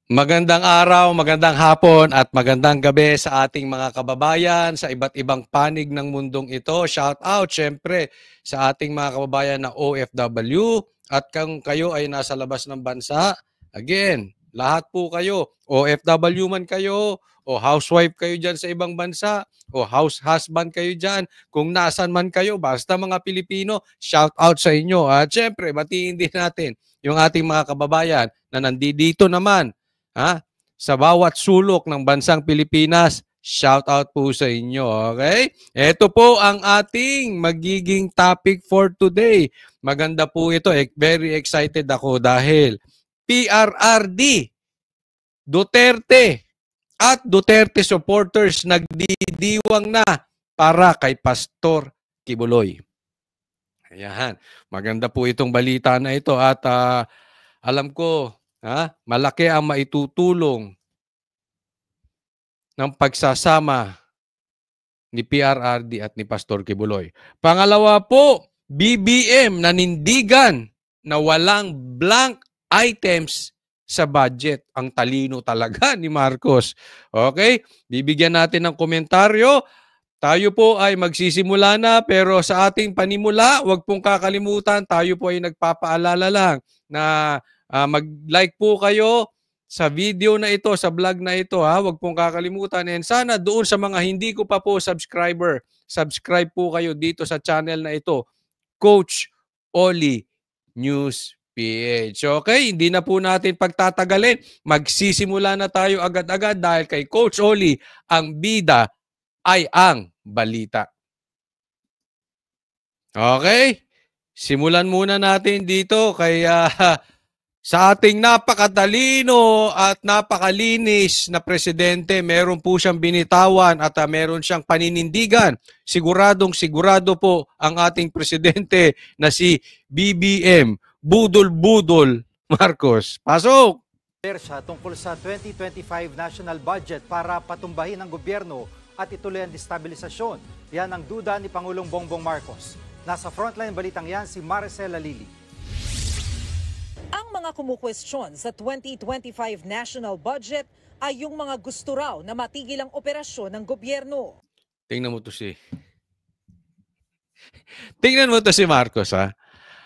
Magandang araw, magandang hapon at magandang gabi sa ating mga kababayan sa iba't ibang panig ng mundong ito. Shout out syempre sa ating mga kababayan na OFW at kung kayo ay nasa labas ng bansa, again, lahat po kayo, OFW man kayo o housewife kayo dyan sa ibang bansa o house husband kayo dyan, kung nasan man kayo, basta mga Pilipino, shout out sa inyo. At syempre, batiin din natin yung ating mga kababayan na nandito naman sa bawat sulok ng bansang Pilipinas, shout out po sa inyo, okay? Ito po ang ating magiging topic for today. Maganda po ito, very excited ako dahil PRRD, Duterte at Duterte supporters nagdidiwang na para kay Pastor Kibuloy. Ayan, maganda po itong balita na ito at alam ko, malaki ang maitutulong ng pagsasama ni PRRD at ni Pastor Kibuloy. Pangalawa po, BBM nanindigan na walang blank items sa budget. Ang talino talaga ni Marcos. Okay? Bibigyan natin ng komentaryo. Tayo po ay magsisimula na pero sa ating panimula, huwag pong kakalimutan, tayo po ay nagpapaalala lang na mag-like po kayo sa video na ito, sa vlog na ito, huwag pong kakalimutan. And sana doon sa mga hindi ko pa po subscriber, subscribe po kayo dito sa channel na ito, Coach Oli News PH. Okay, hindi na po natin pagtatagalin. Magsisimula na tayo agad-agad dahil kay Coach Oli, ang bida ay ang balita. Okay? Simulan muna natin dito kay sa ating napakatalino at napakalinis na presidente. Meron po siyang binitawan at meron siyang paninindigan. Siguradong sigurado po ang ating presidente na si BBM Budol-Budol Marcos. Pasok! Tungkol sa 2025 national budget para patumbahin ang gobyerno at ituloy ang destabilisasyon. Yan ang duda ni Pangulong Bongbong Marcos. Nasa frontline balitang yan si Maricela Lili. Ang mga kumukwestiyon sa 2025 national budget ay yung mga gusto raw na matigil ang operasyon ng gobyerno. Tingnan mo to si Marcos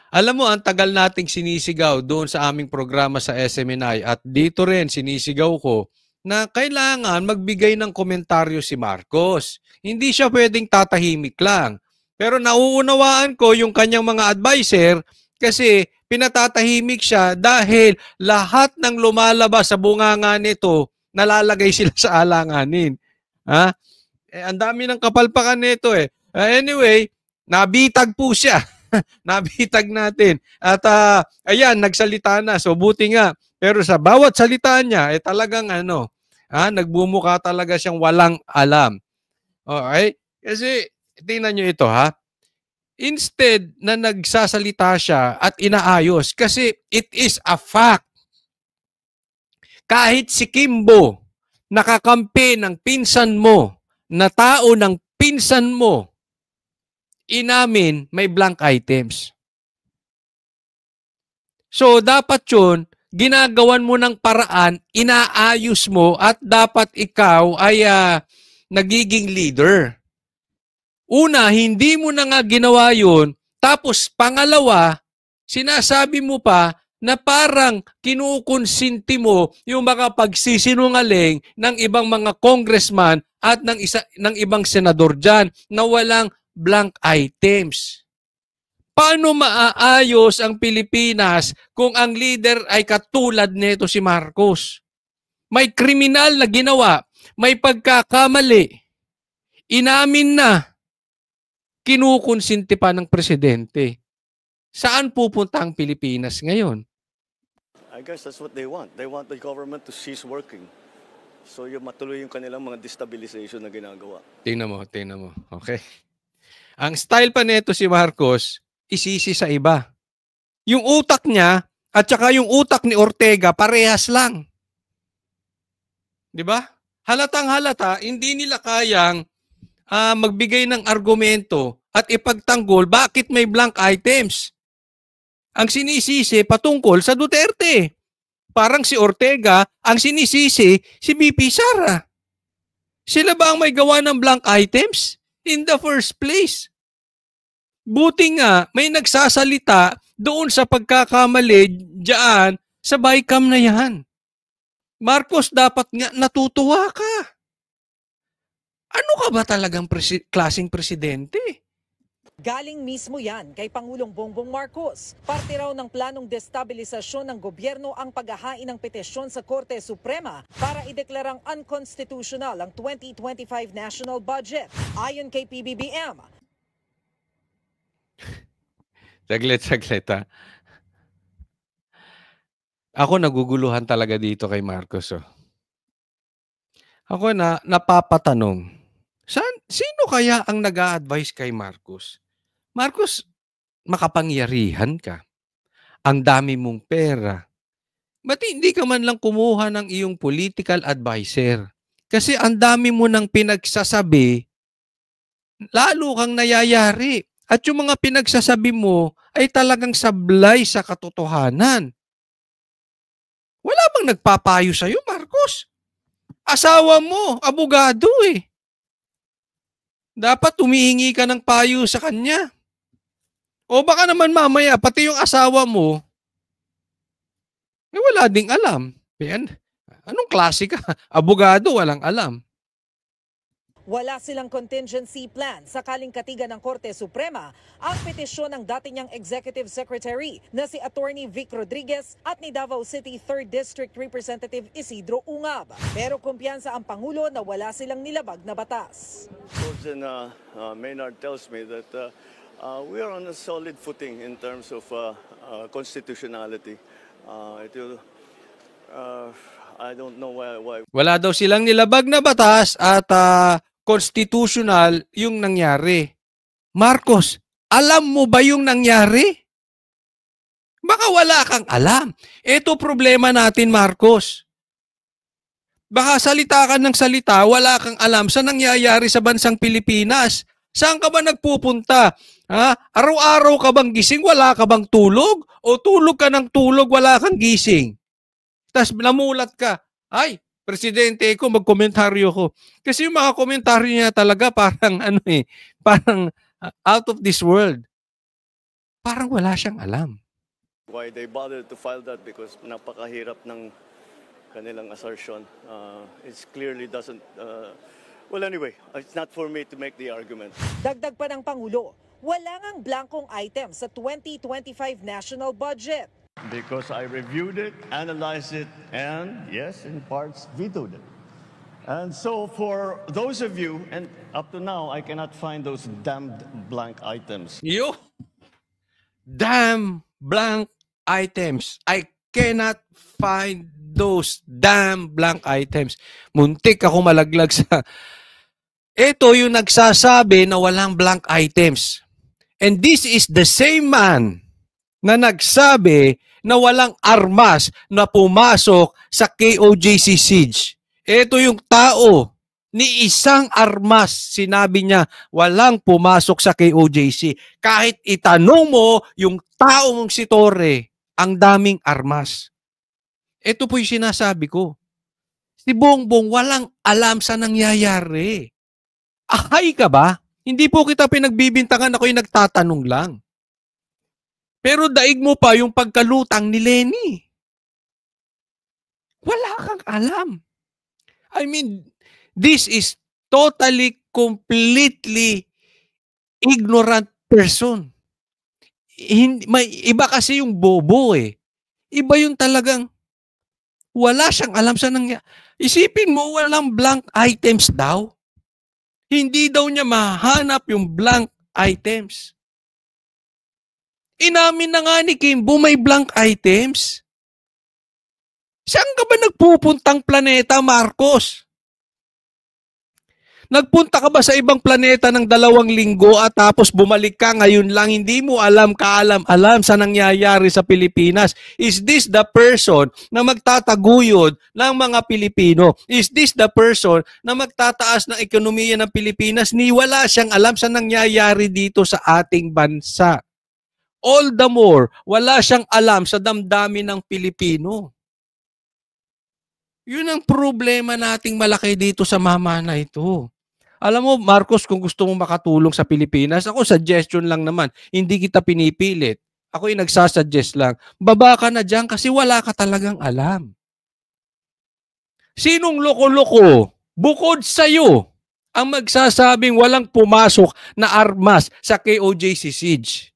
Alam mo, ang tagal nating sinisigaw doon sa aming programa sa SMNI at dito rin sinisigaw ko na kailangan magbigay ng komentaryo si Marcos. Hindi siya pwedeng tatahimik lang. Pero nauunawaan ko yung kanyang mga adviser kasi pinatatahimik siya dahil lahat ng lumalabas sa bunganga nito, nalalagay sila sa alanganin. Ang dami ng kapalpakan nito Anyway, nabitag po siya. Nabitag natin. At ayan, nagsalita na. So buti nga. Pero sa bawat salita niya, talagang nagbumuka talaga siyang walang alam. Okay? Kasi, tingnan nyo ito Instead na nagsasalita siya at inaayos, kasi it is a fact. Kahit si Kimbo, nakakampi ng pinsan mo, na tao ng pinsan mo, inamin may blank items. So, dapat yun, ginagawan mo ng paraan, inaayos mo, at dapat ikaw ay nagiging leader. Una, hindi mo na nga ginawa yun, tapos pangalawa, sinasabi mo pa na parang kinukonsinti mo yung mga pagsisinungaling ng ibang mga congressman at ng ibang senador dyan na walang blank items. Paano maaayos ang Pilipinas kung ang leader ay katulad nito si Marcos? May kriminal na ginawa, may pagkakamali, inamin na, kinukonsinti pa ng presidente. Saan pupunta ang Pilipinas ngayon? I guess that's what they want. They want the government to cease working. So yung matuloy yung kanilang mga destabilization na ginagawa. Tingnan mo. Okay. Ang style pa nito si Marcos, isisi sa iba. Yung utak niya at saka yung utak ni Ortega parehas lang. 'Di ba? Halatang halata, hindi nila kayang magbigay ng argumento at ipagtanggol bakit may blank items. Ang sinisisi patungkol sa Duterte. Parang si Ortega, ang sinisisi, si BP Sara. Sila ba ang may gawa ng blank items? In the first place. Buti nga, may nagsasalita doon sa pagkakamali diyan sa BICAM na yan. Marcos, dapat nga natutuwa ka. Ano ka ba talagang klaseng presidente? Galing mismo yan kay Pangulong Bongbong Marcos. Parte raw ng planong destabilisasyon ng gobyerno ang paghahain ng petisyon sa Korte Suprema para ideklarang unconstitutional ang 2025 national budget. Ayon kay PBBM. Saglit ha. Ako naguguluhan talaga dito kay Marcos. Oh. Ako napapatanong, sino kaya ang nag-a-advise kay Marcos? Marcos, makapangyarihan ka. Ang dami mong pera. Ba't hindi ka man lang kumuha ng iyong political advisor? Kasi ang dami mo nang pinagsasabi, lalo kang nayayari. At yung mga pinagsasabi mo ay talagang sablay sa katotohanan. Wala bang nagpapayo sa'yo, Marcos? Asawa mo, abogado eh. Dapat humihingi ka ng payo sa kanya. O baka naman mamaya, pati yung asawa mo, wala ding alam. Yan. Anong klase ka? Abogado, walang alam. Wala silang contingency plan sakaling katigan ng Korte Suprema ang petisyon ng dati niyang Executive Secretary na si Attorney Vic Rodriguez at ni Davao City 3rd District Representative Isidro Ungab. Pero kumpiyansa ang Pangulo na wala silang nilabag na batas. President Maynard tells me that we are on a solid footing in terms of constitutionality. I don't know why. Wala daw silang nilabag na batas at constitutional yung nangyari. Marcos, alam mo ba yung nangyari? Baka wala kang alam. Ito problema natin, Marcos. Baka salita ka ng salita, wala kang alam sa nangyayari sa bansang Pilipinas. Saan ka ba nagpupunta? Ha? Araw-araw ka bang gising, wala ka bang tulog? O tulog ka ng tulog, wala kang gising? Tapos namulat ka, ay, presidente ko, magkomentaryo ko. Kasi yung mga komentaryo niya talaga parang parang out of this world. Parang wala siyang alam. Why they bothered to file that because napakahirap ng kanilang assertion. It clearly doesn't, well anyway, it's not for me to make the argument. Dagdag pa ng Pangulo, wala ngang blankong item sa 2025 national budget. Because I reviewed it, analyzed it, and yes, in parts, vetoed it. And so for those of you, and up to now, I cannot find those damned blank items. Yo! Damn blank items. I cannot find those damn blank items. Muntik ako malaglag sa... Ito yung nagsasabi na walang blank items. And this is the same man na nagsabi na walang armas na pumasok sa KOJC siege. Ito yung tao, ni isang armas, sinabi niya, walang pumasok sa KOJC. Kahit itanong mo yung tao mong si Torre, ang daming armas. Ito po yung sinasabi ko. Si Bongbong walang alam sa nangyayari. Ahay ka ba? Hindi po kita pinagbibintangan, ako'y nagtatanong lang. Pero daig mo pa yung pagkalutang ni Lenny. Wala kang alam. I mean, this is totally, completely ignorant person. May iba kasi yung bobo eh. Iba yung talagang wala siyang alam sa nangyayari. Isipin mo, walang blank items daw. Hindi daw niya mahanap yung blank items. Inamin na nga ni Kimbo may blank items. Saan ka ba nagpupuntang planeta, Marcos? Nagpunta ka ba sa ibang planeta ng 2 linggo at tapos bumalik ka ngayon lang, hindi mo alam kaalam-alam sa nangyayari sa Pilipinas? Is this the person na magtataguyod ng mga Pilipino? Is this the person na magtataas ng ekonomiya ng Pilipinas? Ni wala siyang alam sa nangyayari dito sa ating bansa. All the more, wala siyang alam sa damdamin ng Pilipino. Yun ang problema nating malaki dito sa mama na ito. Alam mo, Marcos, kung gusto mo makatulong sa Pilipinas, ako suggestion lang naman, hindi kita pinipilit. Ako yung nagsasuggest lang. Baba ka na dyan kasi wala ka talagang alam. Sinong loko-loko bukod sa'yo ang magsasabing walang pumasok na armas sa KOJC siege?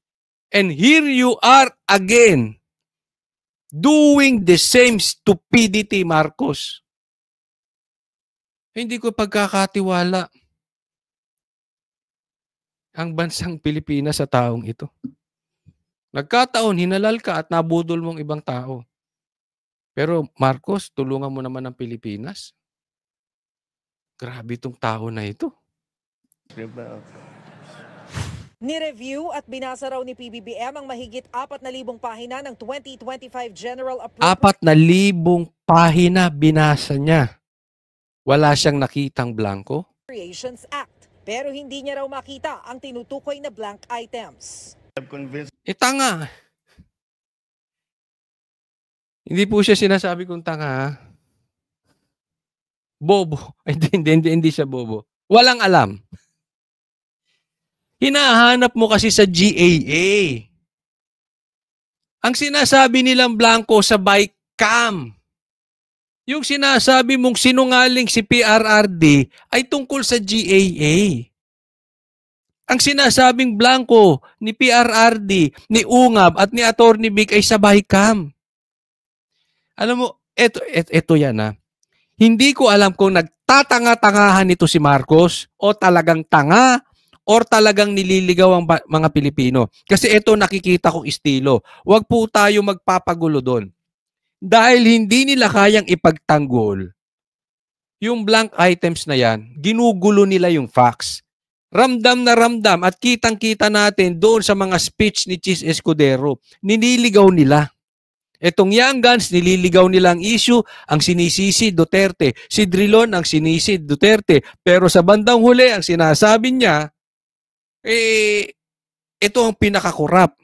And here you are again doing the same stupidity, Marcos. Hindi ko pagkakatiwala ang bansang Pilipinas sa taong ito. Nagkataon, hinalal ka at nabudol mong ibang tao. Pero Marcos, tulungan mo naman ang Pilipinas. Grabe itong tao na ito. Ni-review at binasa raw ni PBBM ang mahigit 4,000 pahina ng 2025 General Appropriations 4,000 pahina binasa niya. Wala siyang nakitang blanco. Act. Pero hindi niya raw makita ang tinutukoy na blank items. Tanga. Hindi po siya sinasabi kong tanga. Bobo. Hindi siya bobo. Walang alam. Hinahanap mo kasi sa GAA. Ang sinasabi nilang blanco sa bike cam. Yung sinasabi mong sinungaling si PRRD ay tungkol sa GAA. Ang sinasabing blanco ni PRRD, ni Ungab at ni Atty. Vic ay sa bike cam. Alam mo, eto yan ha. Hindi ko alam kung nagtatanga-tangahan nito si Marcos o talagang tanga or talagang nililigaw ang mga Pilipino. Kasi ito nakikita kong estilo. Huwag po tayo magpapagulo doon. Dahil hindi nila kayang ipagtanggol yung blank items na yan, ginugulo nila yung facts. Ramdam na ramdam at kitang-kita natin doon sa mga speech ni Chis Escudero, nililigaw nila. Etong Young Guns, nililigaw nila ang issue, ang sinisisi Duterte. Si Drilon ang sinisi Duterte. Pero sa bandang huli, ang sinasabi niya, ito ang pinakakurap.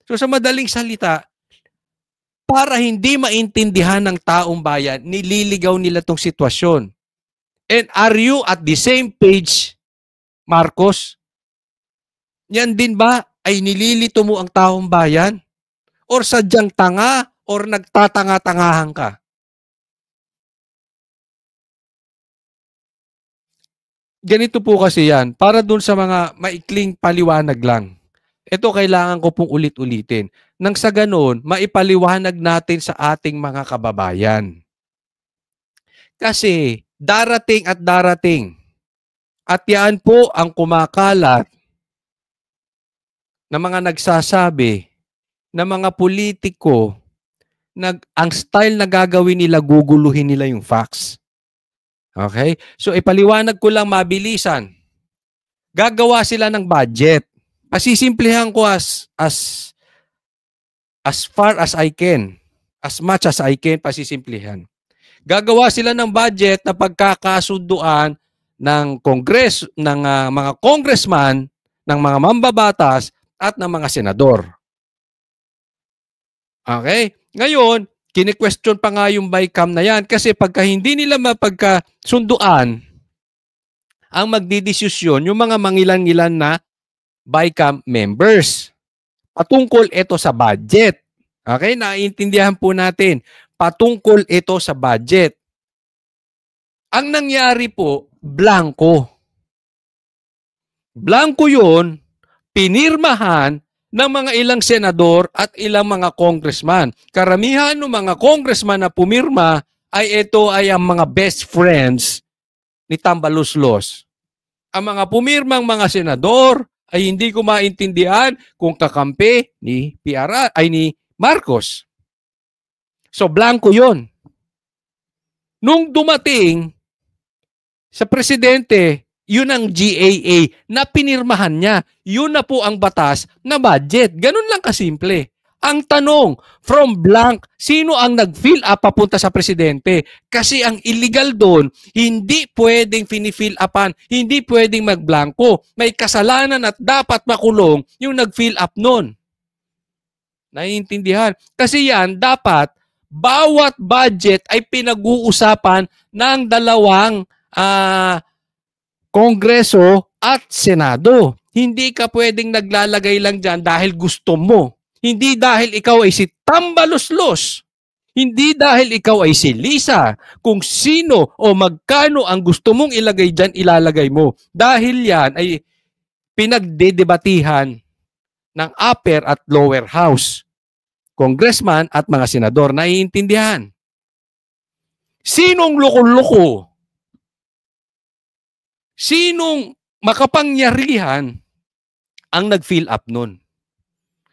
So sa madaling salita, para hindi maintindihan ng taong bayan, nililigaw nila tong sitwasyon. And are you at the same page, Marcos? Yan din ba ay nililito mo ang taong bayan? Or sadyang tanga or nagtatanga-tangahan ka? Ganito po kasi yan. Para dun sa mga maikling paliwanag lang. Ito kailangan ko pong ulit-ulitin. Nang sa ganoon, maipaliwanag natin sa ating mga kababayan. Kasi darating at darating. At yan po ang kumakalat na mga nagsasabi na mga politiko ang style na gagawin nila, guguluhin nila yung facts. Okay? So ipaliwanag ko lang mabilisan. Gagawa sila ng budget. Pasisimplihan ko as far as I can. As much as I can, pasisimplihan. Gagawa sila ng budget na pagkakasunduan ng mga congressman, ng mga mambabatas, at ng mga senador. Okay? Ngayon, kini-question pa nga yung BICAM na yan kasi pagka hindi nila mapagkasunduan, ang magdidesisyon yung mga mangilan-ngilan na BICAM members. Patungkol ito sa budget. Okay? Naiintindihan po natin. Patungkol ito sa budget. Ang nangyari po, blanco. Blanco yun, pinirmahan ng mga ilang senador at ilang mga congressman. Karamihan ng mga congressman na pumirma ay ito ay ang mga best friends ni Tambaluslos. Ang mga pumirmang mga senador ay hindi ko maintindihan kung kakampi ni ni Marcos. So blanco 'yon. Nung dumating sa presidente, yun ang GAA na pinirmahan niya. Yun na po ang batas na budget. Ganun lang kasimple. Ang tanong, from blank, sino ang nag-fill up papunta sa presidente? Kasi ang illegal doon, hindi pwedeng fini-fill upan, hindi pwedeng mag-blanco. May kasalanan at dapat makulong yung nag-fill up noon. Naiintindihan? Kasi yan, dapat Bawat budget ay pinag-uusapan ng dalawang Kongreso at Senado. Hindi ka pwedeng naglalagay lang dyan dahil gusto mo. Hindi dahil ikaw ay si Tambaluslos. Hindi dahil ikaw ay si Lisa. Kung sino o magkano ang gusto mong ilagay dyan, ilalagay mo. Dahil yan ay pinagdedebatihan ng upper at lower house. Congressman at mga senador, naiintindihan. Sinong loko-loko? Sinong makapangyarihan ang nag-fill up nun?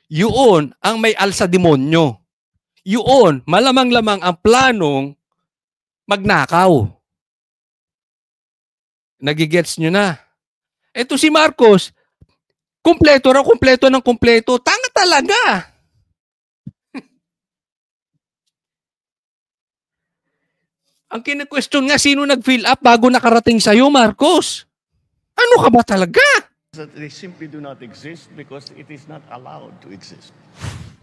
Yun ang may alsa demonyo. Yun, malamang-lamang ang planong magnakaw. Nagigets nyo na. Ito si Marcos, kumpleto ng kumpleto. Tanga talaga. Ang kine-question nga, sino nag-fill up bago nakarating sa'yo, Marcos? Ano ka ba talaga? That they simply do not exist because it is not allowed to exist.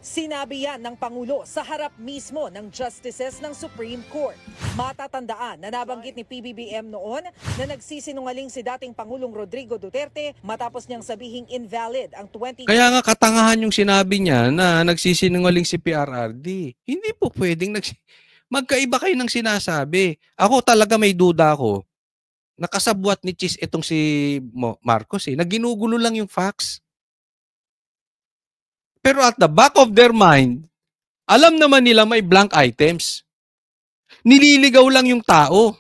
Sinabi yan ng Pangulo sa harap mismo ng Justices ng Supreme Court. Matatandaan na nabanggit ni PBBM noon na nagsisinungaling si dating Pangulong Rodrigo Duterte matapos niyang sabihing invalid ang 20... Kaya nga katangahan yung sinabi niya na nagsisinungaling si PRRD. Hindi po pwedeng magkaiba kayo ng sinasabi. Ako talaga may duda ako. Nakasabwat ni Chis itong si Marcos eh. Naginugulo lang yung facts. Pero at the back of their mind, alam naman nila may blank items. Nililigaw lang yung tao.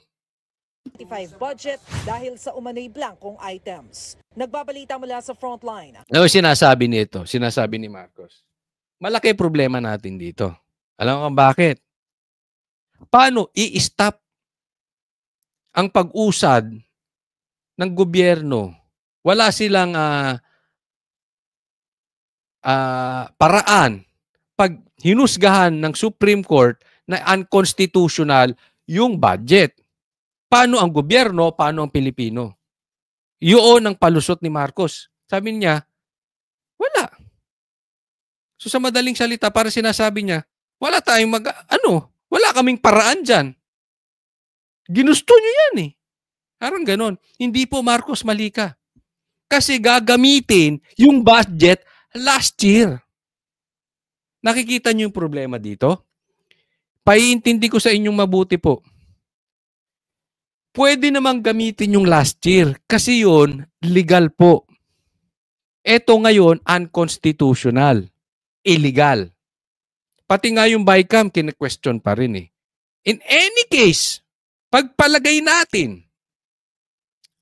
25 budget dahil sa umano'y blankong items. Nagbabalita mula sa frontline. Ano sinasabi nito? Sinasabi ni Marcos. Malaki problema natin dito. Alam mo kung bakit? Paano i-stop ang pag-usad ng gobyerno? Wala silang paraan pag hinusgahan ng Supreme Court na unconstitutional yung budget. Paano ang gobyerno, paano ang Pilipino? Yun ang palusot ni Marcos. Sabi niya, wala. So sa madaling salita, para sinasabi niya, wala tayong wala kaming paraan dyan. Ginusto nyo yan eh. Parang ganon. Hindi po, Marcos, mali ka. Kasi gagamitin yung budget last year. Nakikita nyo yung problema dito? Paiintindi ko sa inyong mabuti po. Pwede namang gamitin yung last year kasi yun, legal po. Ito ngayon, unconstitutional. Illegal. Pati nga yung BICAM, kine-question pa rin eh. In any case, pagpalagay natin,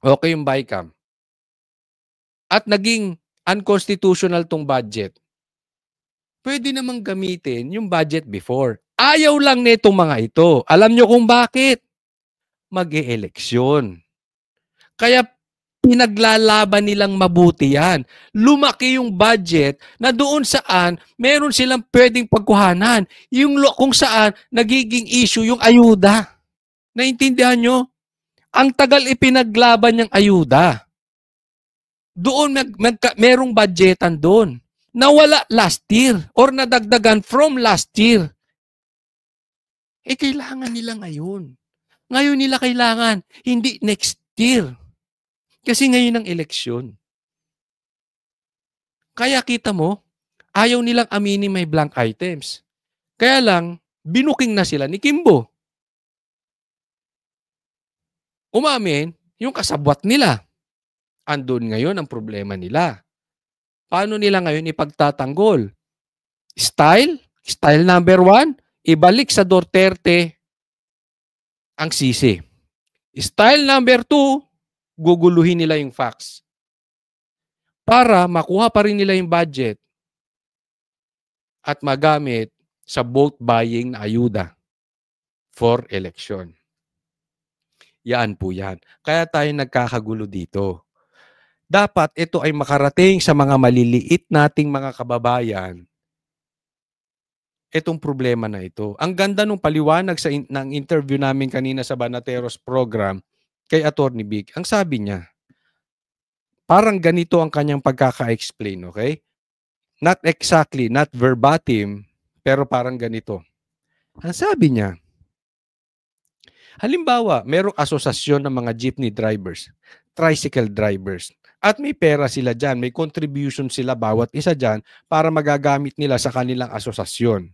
okay yung BICAM, at naging unconstitutional tong budget, pwede namang gamitin yung budget before. Ayaw lang nitong mga ito. Alam nyo kung bakit? Mag-e-eleksyon. Kaya pinaglalaban nilang mabuti yan. Lumaki yung budget na doon saan meron silang pwedeng pagkuhanan. Yung kung saan nagiging issue yung ayuda. Naintindihan nyo? Ang tagal ipinaglaban yung ayuda. Doon merong budgetan doon. Nawala last year or nadagdagan from last year. Kailangan nila ngayon. Ngayon nila kailangan, hindi next year. Kasi ngayon ang eleksyon. Kaya kita mo, ayaw nilang aminin may blank items. Kaya lang, binuking na sila ni Kimbo. Umamin, yung kasabwat nila. Andun ngayon ang problema nila. Paano nila ngayon ipagtatanggol? Style number 1, ibalik sa Duterte ang sisi. Style number 2, guguluhin nila yung facts. Para makuha pa rin nila yung budget at magamit sa vote buying na ayuda for election. Yan po yan. Kaya tayo nagkakagulo dito. Dapat ito ay makarating sa mga maliliit nating mga kababayan. Itong problema na ito. Ang ganda nung paliwanag ng interview namin kanina sa Banateros program kay Attorney Vic. Ang sabi niya, parang ganito ang kanyang pagkaka-explain, okay? Not exactly, not verbatim, pero parang ganito. Ang sabi niya, halimbawa, merong asosasyon ng mga jeepney drivers, tricycle drivers, at may pera sila dyan, may contribution sila bawat isa dyan para magagamit nila sa kanilang asosasyon.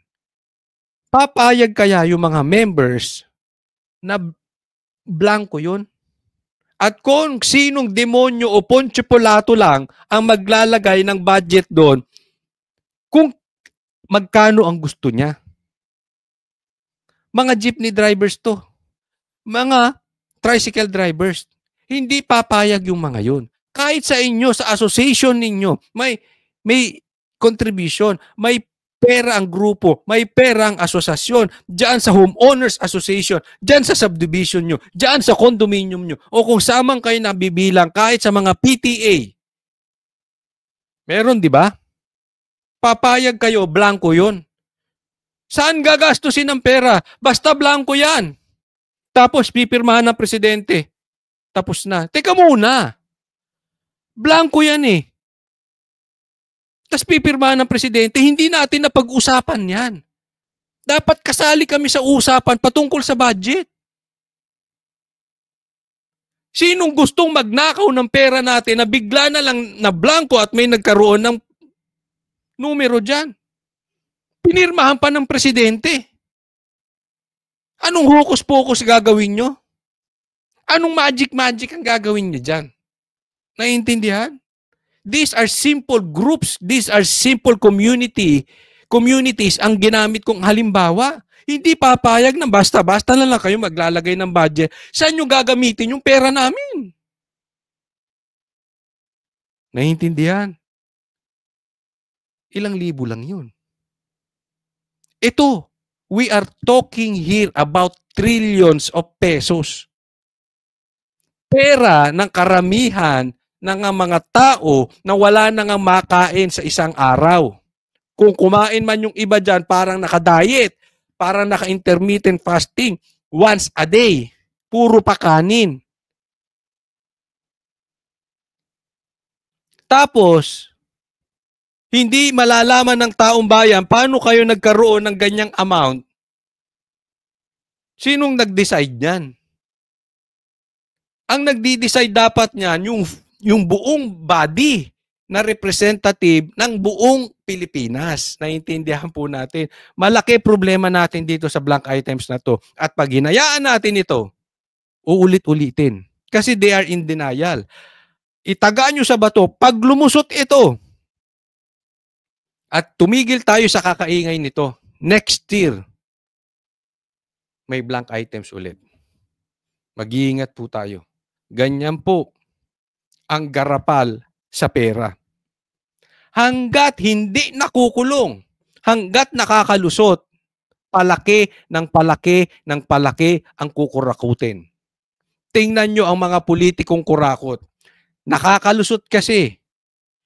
Papayag kaya yung mga members na blanco yun? At kung sinong demonyo o Poncio Pilato lang ang maglalagay ng budget doon, kung magkano ang gusto niya. Mga jeepney drivers to. Mga tricycle drivers. Hindi papayag yung mga yun. Kahit sa inyo, sa association ninyo, may contribution, may pera ang grupo, may pera ang asosasyon, diyan sa homeowners association, diyan sa subdivision nyo, diyan sa condominium nyo, o kung samang kayo nabibilang kahit sa mga PTA. Meron, di ba? Papayag kayo, blanco yun. Saan gagastusin ang pera? Basta blanco yan. Tapos pipirmahan ng presidente. Tapos na. Teka muna. Blanco yan eh. Tapos pipirmahan ng presidente, hindi natin napag-usapan yan. Dapat kasali kami sa usapan patungkol sa budget. Sinong gustong magnakaw ng pera natin na bigla na lang na blanco at may nagkaroon ng numero dyan? Pinirmahan pa ng presidente. Anong hokus-pokus gagawin nyo? Anong magic-magic ang gagawin nyo dyan? Naiintindihan? These are simple groups. These are simple communities ang ginamit kong halimbawa. Hindi papayag na basta-basta na lang kayo maglalagay ng budget. Saan nyo gagamitin yung pera namin? Naiintindihan? Ilang libo lang yun. Ito, we are talking here about trillions of pesos. Pera ng karamihan ng mga tao na wala nang makain sa isang araw. Kung kumain man yung iba dyan, parang naka-diet, parang naka-intermittent fasting, once a day. Puro pa kanin. Tapos, hindi malalaman ng taong bayan paano kayo nagkaroon ng ganyang amount. Sinong nag-decide niyan? Ang nagdi-decide dapat niyan yung buong body na representative ng buong Pilipinas. Naiintindihan po natin. Malaki problema natin dito sa blank items na to. At pag hinayaan natin ito, uulit-ulitin. Kasi they are in denial. Itaga nyo sa bato, pag lumusot ito, at tumigil tayo sa kakaingay nito, next year, may blank items ulit. Mag-iingat po tayo. Ganyan po ang garapal sa pera. Hanggat hindi nakukulong, hanggat nakakalusot, palaki ng palaki ang kukurakutin. Tingnan nyo ang mga politikong kurakot. Nakakalusot kasi.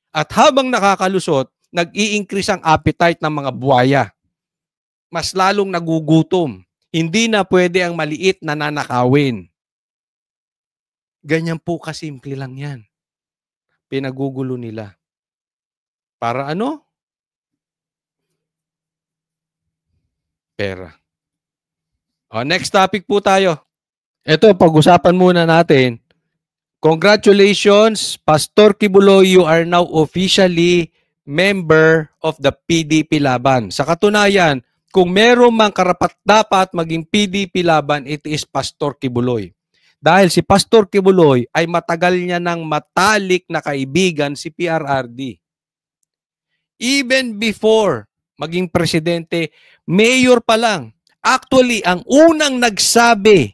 At habang nakakalusot, nag-i-increase ang appetite ng mga buwaya. Mas lalong nagugutom. Hindi na pwede ang maliit na nanakawin. Ganyan po kasimple lang yan. Pinagugulo nila. Para ano? Pera. O, next topic po tayo. Ito, pag-usapan muna natin. Congratulations, Pastor Kibuloy, you are now officially member of the PDP Laban. Sa katunayan, kung meron mang karapat-dapat maging PDP Laban, it is Pastor Kibuloy. Dahil si Pastor Kibuloy ay matagal niya ng matalik na kaibigan si PRRD. Even before maging presidente, mayor pa lang. Actually, ang unang nagsabi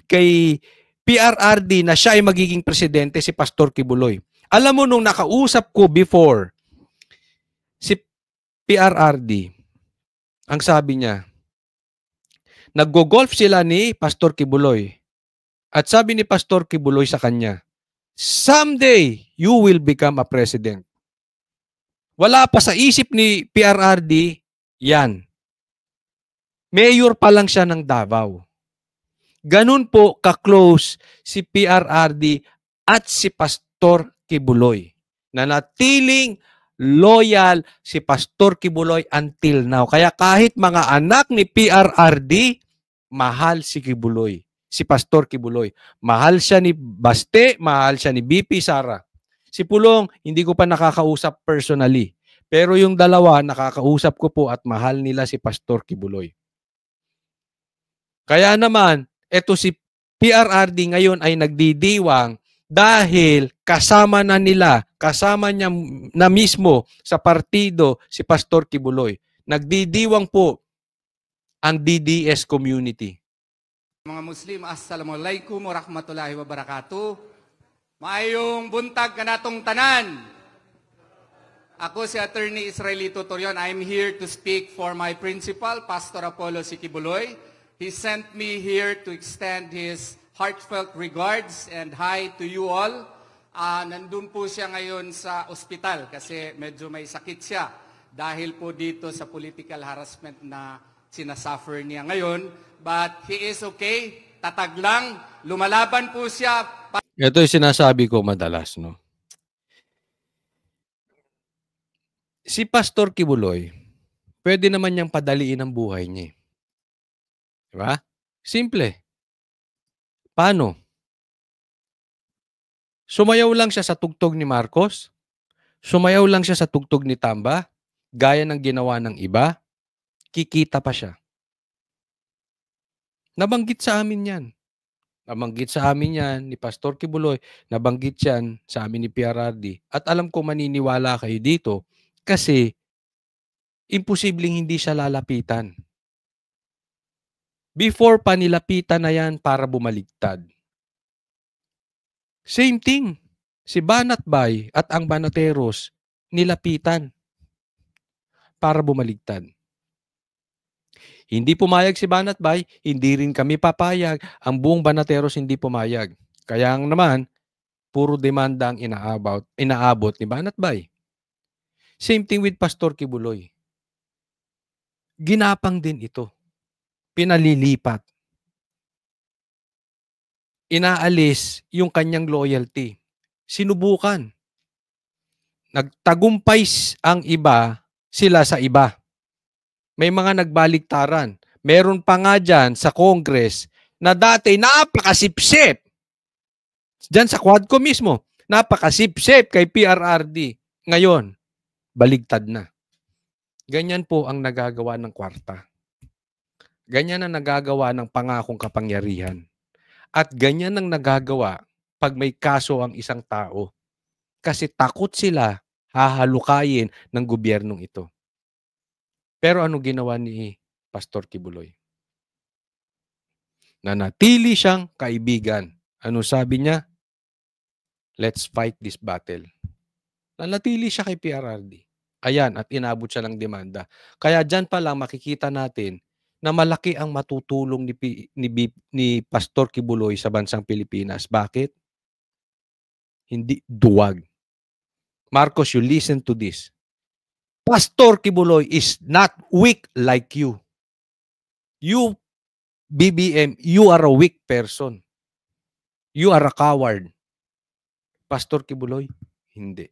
kay PRRD na siya ay magiging presidente si Pastor Kibuloy. Alam mo, nung nakausap ko before si PRRD, ang sabi niya, naggo-golf sila ni Pastor Kibuloy. At sabi ni Pastor Kibuloy sa kanya, someday you will become a president. Wala pa sa isip ni PRRD, yan. Mayor pa lang siya ng Davao. Ganun po ka-close si PRRD at si Pastor Kibuloy na natiling loyal si Pastor Kibuloy until now. Kaya kahit mga anak ni PRRD, mahal si Kibuloy, si Pastor Kibuloy. Mahal siya ni Baste, mahal siya ni BP Sara. Si Pulong, hindi ko pa nakakausap personally. Pero yung dalawa, nakakausap ko po at mahal nila si Pastor Kibuloy. Kaya naman, eto si PRRD ngayon ay nagdidiwang dahil kasama niya na mismo sa partido si Pastor Kibuloy. Nagdidiwang po ang DDS community. Mga Muslim, Assalamualaikum warahmatullahi wabarakatuh. Maayong buntag kanatong tanan. Ako si Attorney Israelito Torion. I'm here to speak for my principal, Pastor Apollo Kibuloy. He sent me here to extend his heartfelt regards and hi to you all. Nandun po siya ngayon sa ospital kasi medyo may sakit siya dahil po dito sa political harassment na sinasuffer niya ngayon. But he is okay, tatag lang, lumalaban po siya. Ito yung sinasabi ko madalas, no? Si Pastor Kibuloy, pwede naman niyang padaliin ang buhay niya. Diba? Simple. Paano? Sumayaw lang siya sa tugtog ni Marcos? Sumayaw lang siya sa tugtog ni Tamba? Gaya ng ginawa ng iba? Kikita pa siya. Nabanggit sa amin yan. Nabanggit sa amin yan ni Pastor Kibuloy. Nabanggit yan sa amin ni PRRD. At alam ko maniniwala kayo dito kasi imposibleng hindi siya lalapitan. Before pa nilapitan na yan para bumaligtad. Same thing. Si Banatbay at ang Banateros nilapitan para bumaligtad. Hindi pumayag si Banatbay, hindi rin kami papayag. Ang buong Banateros hindi pumayag. Kaya naman, puro demanda ang inaabot ni Banatbay. Same thing with Pastor Kibuloy. Ginapang din ito. Pinalilipat. Inaalis yung kanyang loyalty. Sinubukan. Nagtagumpay ang iba, sila sa iba. May mga nagbaliktaran. Meron pa nga dyan sa Congress na dati napakasipsip. Dyan sa Quadco mismo, napakasipsip kay PRRD. Ngayon, baligtad na. Ganyan po ang nagagawa ng kwarta. Ganyan ang nagagawa ng pangakong kapangyarihan. At ganyan ang nagagawa pag may kaso ang isang tao. Kasi takot sila hahalukayin ng gobyernong ito. Pero ano ginawa ni Pastor Kibuloy? Nanatili siyang kaibigan. Ano sabi niya? Let's fight this battle. Nanatili siya kay PRRD. Ayan, at inabot siya ng demanda. Kaya dyan pa lang makikita natin na malaki ang matutulong ni Pastor Kibuloy sa bansang Pilipinas. Bakit? Hindi duwag. Marcos, you listen to this. Pastor Kibuloy is not weak like you. You, BBM, you are a weak person. You are a coward. Pastor Kibuloy, hindi.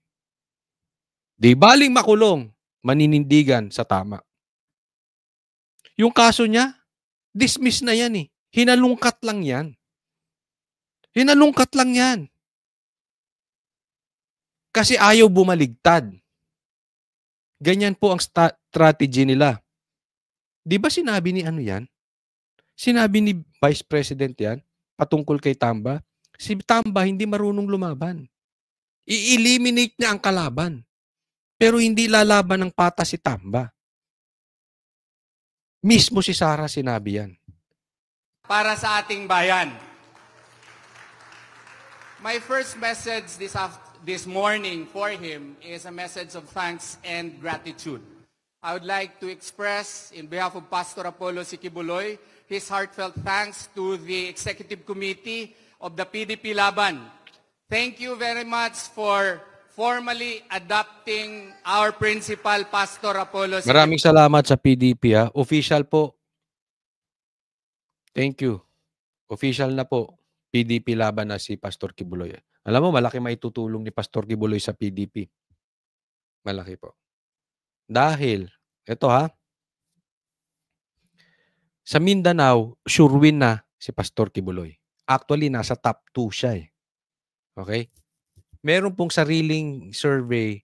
Di baling makulong, maninindigan sa tama. Yung kaso niya, dismiss na yan eh. Hinalungkat lang yan. Hinalungkat lang yan. Kasi ayaw bumaligtad. Ganyan po ang strategy nila. Di ba sinabi ni ano yan? Sinabi ni Vice President yan, patungkol kay Tamba. Si Tamba hindi marunong lumaban. I-eliminate niya ang kalaban. Pero hindi lalaban ng pata si Tamba. Mismo si Sara sinabi yan. Para sa ating bayan. My first message this morning for him is a message of thanks and gratitude. I would like to express, in behalf of Pastor Apollo Kibuloy, his heartfelt thanks to the Executive Committee of the PDP Laban. Thank you very much for formally adopting our principal, Pastor Apollo. Maraming salamat sa PDP. Official po. Thank you. Official na po. PDP laban na si Pastor Kibuloy. Alam mo, malaki maitutulong ni Pastor Kibuloy sa PDP. Malaki po. Dahil, ito ha, sa Mindanao, sure win na si Pastor Kibuloy. Actually, nasa top 2 siya eh. Okay? Meron pong sariling survey,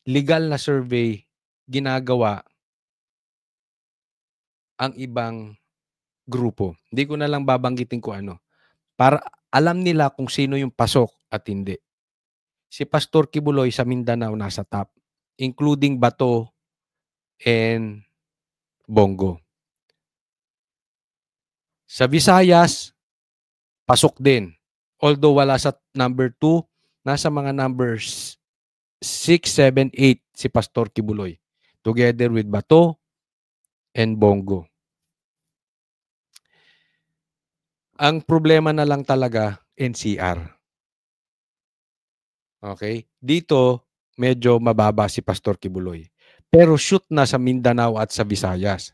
legal na survey, ginagawa ang ibang grupo. Hindi ko na lang babanggitin ko ano. Para alam nila kung sino yung pasok at hindi. Si Pastor Kibuloy sa Mindanao nasa top, including Bato and Bongo. Sa Visayas, pasok din. Although wala sa number 2, nasa mga numbers 6, 7, 8 si Pastor Kibuloy. Together with Bato and Bongo. Ang problema na lang talaga, NCR. Okay? Dito, medyo mababa si Pastor Kibuloy. Pero shoot na sa Mindanao at sa Visayas.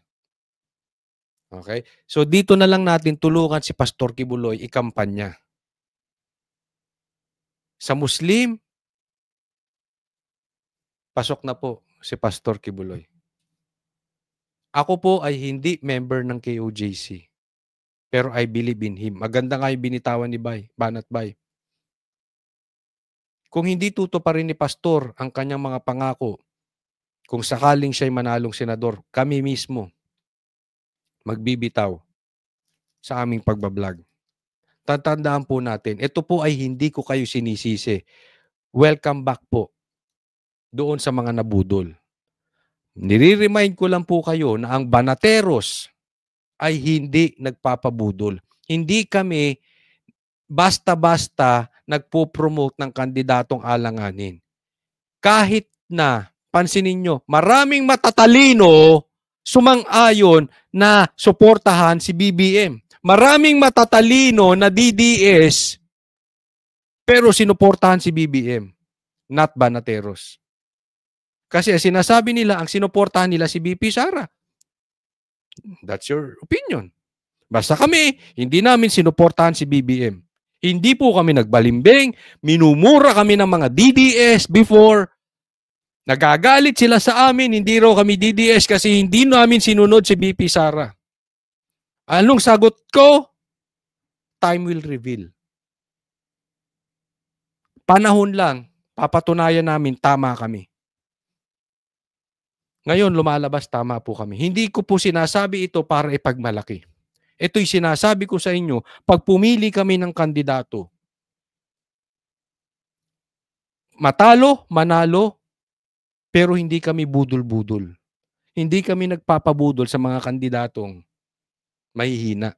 Okay? So dito na lang natin tulungan si Pastor Kibuloy ikampanya. Sa Muslim, pasok na po si Pastor Kibuloy. Ako po ay hindi member ng KOJC. Pero I believe in him. Maganda nga yung binitawan ni Banat Bay. Kung hindi pa rin ni Pastor ang kanyang mga pangako, kung sakaling siya'y manalong senador, kami mismo magbibitaw sa aming pagbablog. Tatandaan po natin, ito po ay hindi ko kayo sinisisi. Welcome back po doon sa mga nabudol. Nire-remind ko lang po kayo na ang Banateros ay hindi nagpapabudol. Hindi kami basta-basta nagpo-promote ng kandidatong alanganin. Kahit na, pansinin nyo, maraming matatalino sumang-ayon na suportahan si BBM. Maraming matatalino na DDS pero sinuportahan si BBM, not Banateros. Kasi sinasabi nila, ang sinuportahan nila si BP Sara. That's your opinion. Basta kami, hindi namin sinuportahan si BBM. Hindi po kami nagbalimbing, minumura kami ng mga DDS before. Nagagalit sila sa amin, hindi raw kami DDS kasi hindi namin sinunod si BP Sara. Anong sagot ko? Time will reveal. Panahon lang, papatunayan namin tama kami. Ngayon, lumalabas tama po kami. Hindi ko po sinasabi ito para ipagmalaki. Ito'y sinasabi ko sa inyo, pag pumili kami ng kandidato, matalo, manalo, pero hindi kami budol-budol. Hindi kami nagpapabudol sa mga kandidatong mahihina.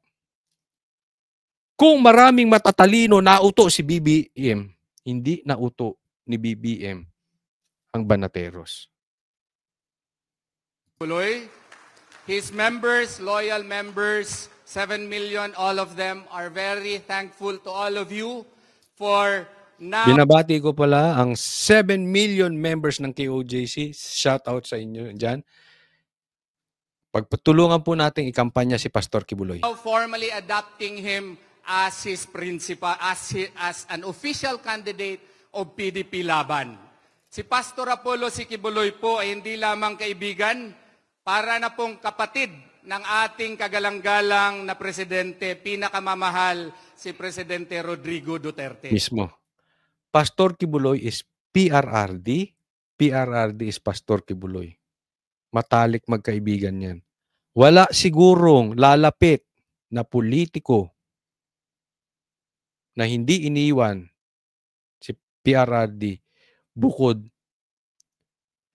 Kung maraming matatalino nauto si BBM, hindi nauto ni BBM ang Banateros. His members, loyal members, 7 million, all of them are very thankful to all of you for now. Binabati ko pala ang 7 million members ng KOJC. Shout out sa inyo dyan. Pagpatulungan po natin ikampanya si Pastor Kibuloy. Formally adopting him as his principal, as an official candidate of PDP Laban. Si Pastor Apollo si Kibuloy po ay hindi lamang kaibigan, para na pong kapatid ng ating kagalang-galang na presidente, pinakamamahal, si Presidente Rodrigo Duterte. Mismo. Pastor Kibuloy is PRRD. PRRD is Pastor Kibuloy. Matalik magkaibigan yan. Wala sigurong lalapit na politiko na hindi iniwan si PRRD bukod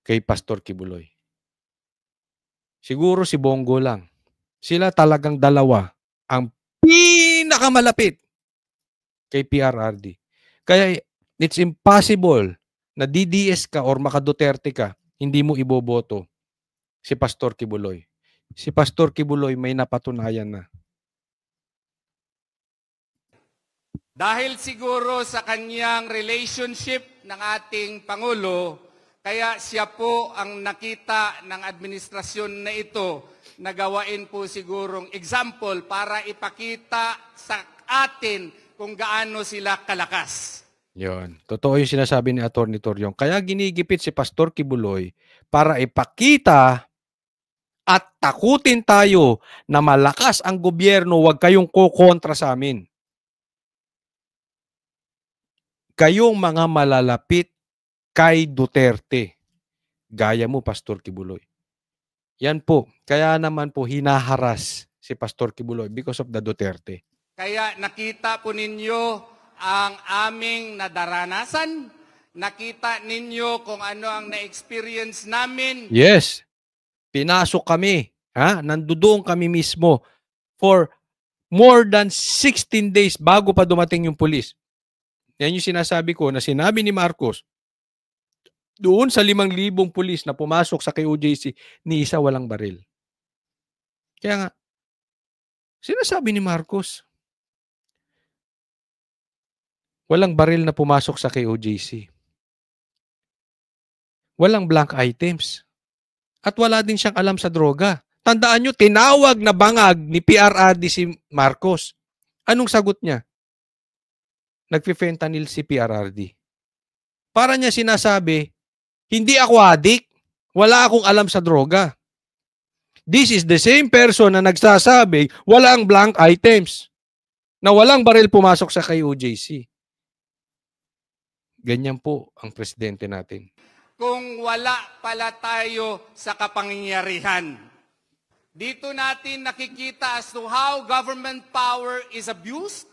kay Pastor Kibuloy. Siguro si Bongo lang. Sila talagang dalawa ang pinakamalapit kay PRRD. Kaya it's impossible na DDS ka or maka-Duterte ka, hindi mo iboboto si Pastor Kibuloy. Si Pastor Kibuloy may napatunayan na. Dahil siguro sa kanyang relationship ng ating Pangulo, kaya siya po ang nakita ng administrasyon na ito na gawain po sigurong example para ipakita sa atin kung gaano sila kalakas. Yon. Totoo yung sinasabi ni Atty. Toriong. Kaya ginigipit si Pastor Kibuloy para ipakita at takutin tayo na malakas ang gobyerno, huwag kayong kukontra sa amin. Kayong mga malalapit kay Duterte. Gaya mo, Pastor Kibuloy. Yan po. Kaya naman po hinaharas si Pastor Kibuloy because of the Duterte. Kaya nakita po ninyo ang aming nadaranasan, nakita ninyo kung ano ang na-experience namin. Yes. Pinasok kami. Nandoon kami mismo for more than 16 days bago pa dumating yung pulis. Yan yung sinasabi ko na sinabi ni Marcos, doon sa 5,000 pulis na pumasok sa KOJC, ni isa walang baril. Kaya nga, sinasabi ni Marcos, walang baril na pumasok sa KOJC. Walang blank items. At wala din siyang alam sa droga. Tandaan nyo, tinawag na bangag ni PRRD si Marcos. Anong sagot niya? Nagfe-fentanyl si PRRD. Para niya sinasabi, hindi ako adik. Wala akong alam sa droga. This is the same person na nagsasabi, walang blank items. Na walang baril pumasok sa KOJC. Ganyan po ang presidente natin. Kung wala pala tayo sa kapangyarihan. Dito natin nakikita as to how government power is abused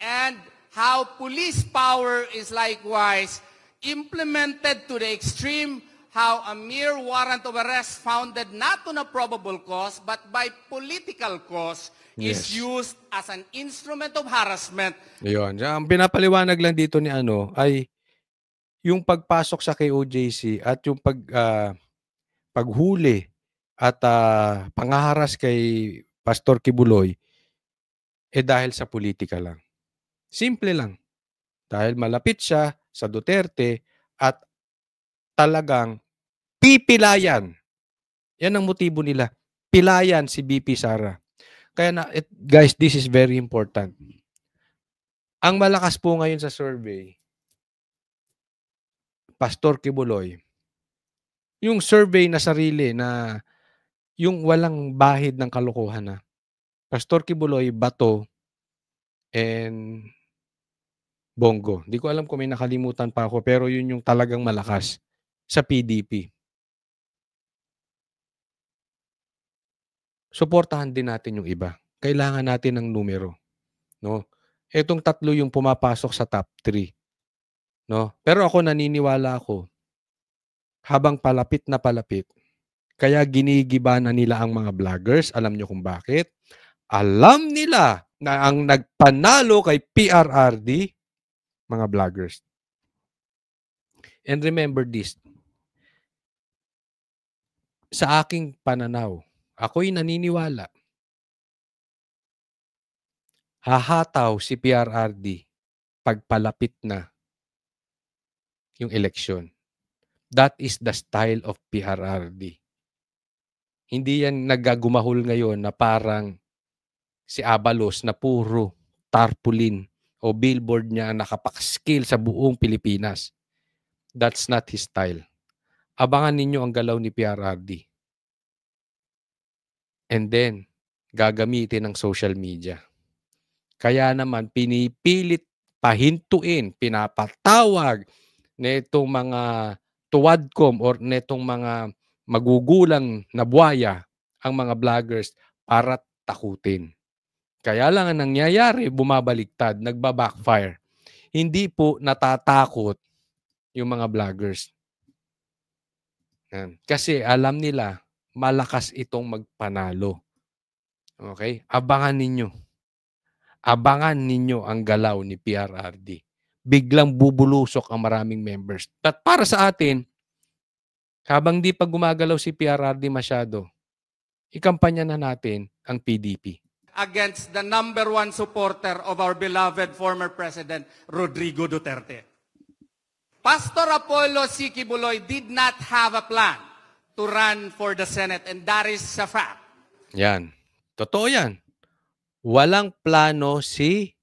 and how police power is likewise implemented to the extreme, how a mere warrant of arrest founded not on a probable cause but by political cause is used as an instrument of harassment. Ayun. Ang pinapaliwanag lang dito ni ay yung pagpasok sa KOJC at yung paghuli at pangaharas kay Pastor Kibuloy dahil sa politika lang. Simple lang. Dahil malapit siya sa Duterte at talagang pipilayan. Yan ang motibo nila. Pilayan si BP Sara. Kaya guys, this is very important. Ang malakas po ngayon sa survey, Pastor Kibuloy, yung survey na sarili na yung walang bahid ng kalokohan na. Pastor Kibuloy, Bato, and Bongo. Hindi ko alam kung may nakalimutan pa ako, pero yun yung talagang malakas sa PDP. Suportahan din natin yung iba. Kailangan natin ng numero. No? Etong tatlo yung pumapasok sa top 3. No? Pero ako naniniwala ako, habang palapit na palapit, kaya ginigiba na nila ang mga vloggers. Alam nyo kung bakit? Alam nila na ang nagpanalo kay PRRD, mga vloggers. And remember this, sa aking pananaw, ako'y naniniwala, hahataw si PRRD pagpalapit na yung eleksyon. That is the style of PRRD. Hindi yan nagagumahol ngayon na parang si Abalos na puro tarpaulin o billboard niya nakapakaskil sa buong Pilipinas. That's not his style. Abangan ninyo ang galaw ni PRRD. And then, gagamitin ng social media. Kaya naman, pinipilit pahintuin, pinapatawag netong mga tuwadkom or netong mga magugulang na buhaya ang mga vloggers para takutin. Kaya lang ang nangyayari, bumabaliktad, nagba-backfire. Hindi po natatakot yung mga vloggers. Kasi alam nila, malakas itong magpanalo. Okay? Abangan ninyo. Abangan ninyo ang galaw ni PRRD. Biglang bubulusok ang maraming members. At para sa atin, habang di pa gumagalaw si PRRD masyado, ikampanya na natin ang PDP. Against the number one supporter of our beloved former President, Rodrigo Duterte. Pastor Apollo C. Kibuloy did not have a plan to run for the Senate, and that is a fact. Yan. Totoo yan. Walang plano si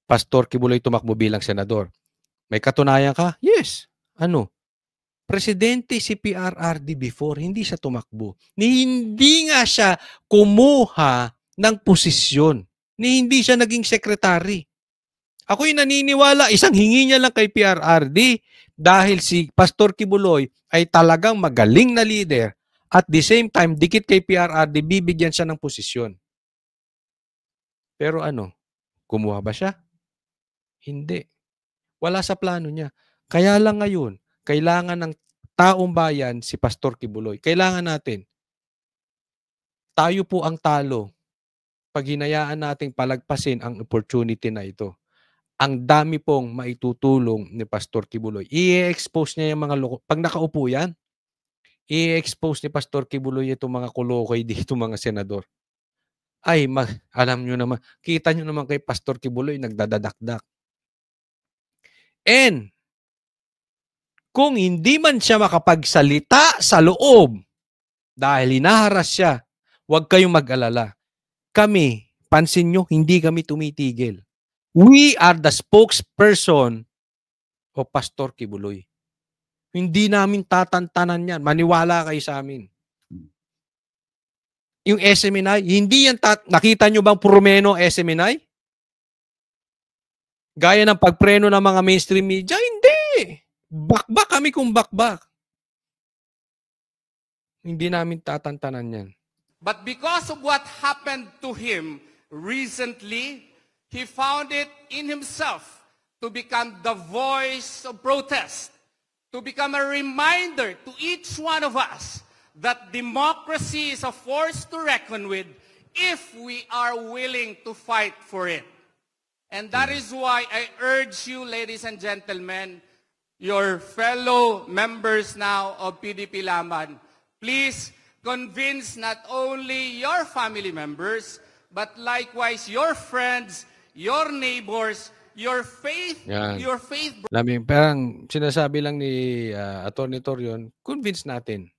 Pastor Kibuloy tumakbo bilang senador. May katunayan ka? Yes. Ano? Presidente si PRRD before, hindi siya tumakbo. Ni hindi nga siya kumuha ng posisyon. Ni hindi siya naging secretary. Ako'y naniniwala, isang hingi niya lang kay PRRD dahil si Pastor Kibuloy ay talagang magaling na leader at the same time, dikit kay PRRD, bibigyan siya ng posisyon. Pero ano, kumuha ba siya? Hindi. Wala sa plano niya. Kaya lang ngayon, kailangan ng taong bayan si Pastor Kibuloy. Kailangan natin. Tayo po ang talo pag hinayaan nating palagpasin ang opportunity na ito. Ang dami pong maitutulong ni Pastor Kibuloy. I-expose niya yung mga loko. Pag nakaupo yan, i-expose ni Pastor Kibuloy itong mga kulokoy dito, mga senador. Ay, alam nyo naman, kita nyo naman kay Pastor Kibuloy, nagdadadakdak. And, kung hindi man siya makapagsalita sa loob dahil hinaharas siya, huwag kayong mag-alala. Kami, pansin nyo, hindi kami tumitigil. We are the spokesperson o Pastor Kibuloy. Hindi namin tatantanan yan. Maniwala kayo sa amin. Yung SMNI, hindi yan nakita nyo bang purumeno SMNI? Gaya ng pagpreno ng mga mainstream media? Hindi. Bakbak kami kung bakbak. Hindi namin tatantanan yan. But because of what happened to him recently, he found it in himself to become the voice of protest, to become a reminder to each one of us that democracy is a force to reckon with if we are willing to fight for it. And that is why I urge you, ladies and gentlemen, your fellow members now of PDP Laban, please convince not only your family members, but likewise your friends, your neighbors, your faith, Yan. your faith. Parang sinasabi lang ni Atty. Torion, convince natin.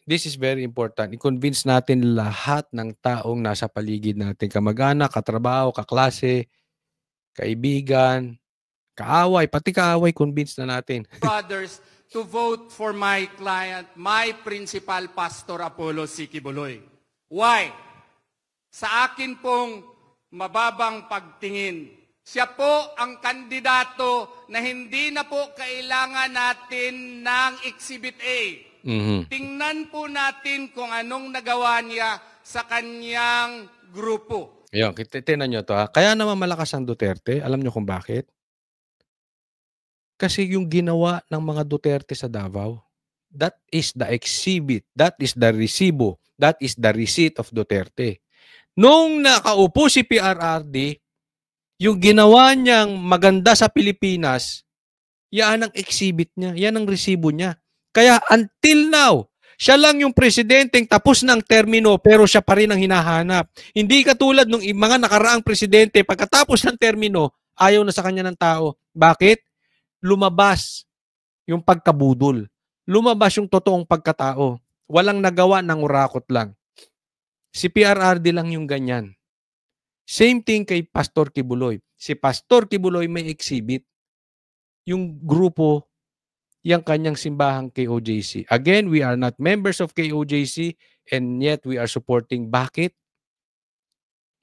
This is very important. I-convince natin lahat ng taong nasa paligid natin. Kamag-anak, katrabaho, kaklase, kaibigan, kaaway, pati kaaway, convince na natin. Brothers, to vote for my client, my principal Pastor Apollo C. Kibuloy. Why? Sa akin pong mababang pagtingin, siya po ang kandidato na hindi na po kailangan natin ng Exhibit A. Tingnan po natin kung anong nagawa niya sa kanyang grupo. Ayun, tinan nyo to ha. Kaya naman malakas ang Duterte. Alam nyo kung bakit? Kasi yung ginawa ng mga Duterte sa Davao, that is the exhibit, that is the resibo, that is the receipt of Duterte. Nung nakaupo si PRRD, yung ginawa niyang maganda sa Pilipinas, yan ang exhibit niya, yan ang resibo niya. Kaya until now, siya lang yung presidenteng tapos ng termino pero siya pa rin ang hinahanap. Hindi katulad ng mga nakaraang presidente, pagkatapos ng termino, ayaw na sa kanya ng tao. Bakit? Lumabas yung pagkabudol. Lumabas yung totoong pagkatao. Walang nagawa, ng urakot lang. Si PRRD lang yung ganyan. Same thing kay Pastor Kibuloy. Si Pastor Kibuloy may exhibit. Yung grupo, yung kanyang simbahang KOJC. Again, we are not members of KOJC and yet we are supporting. Bakit?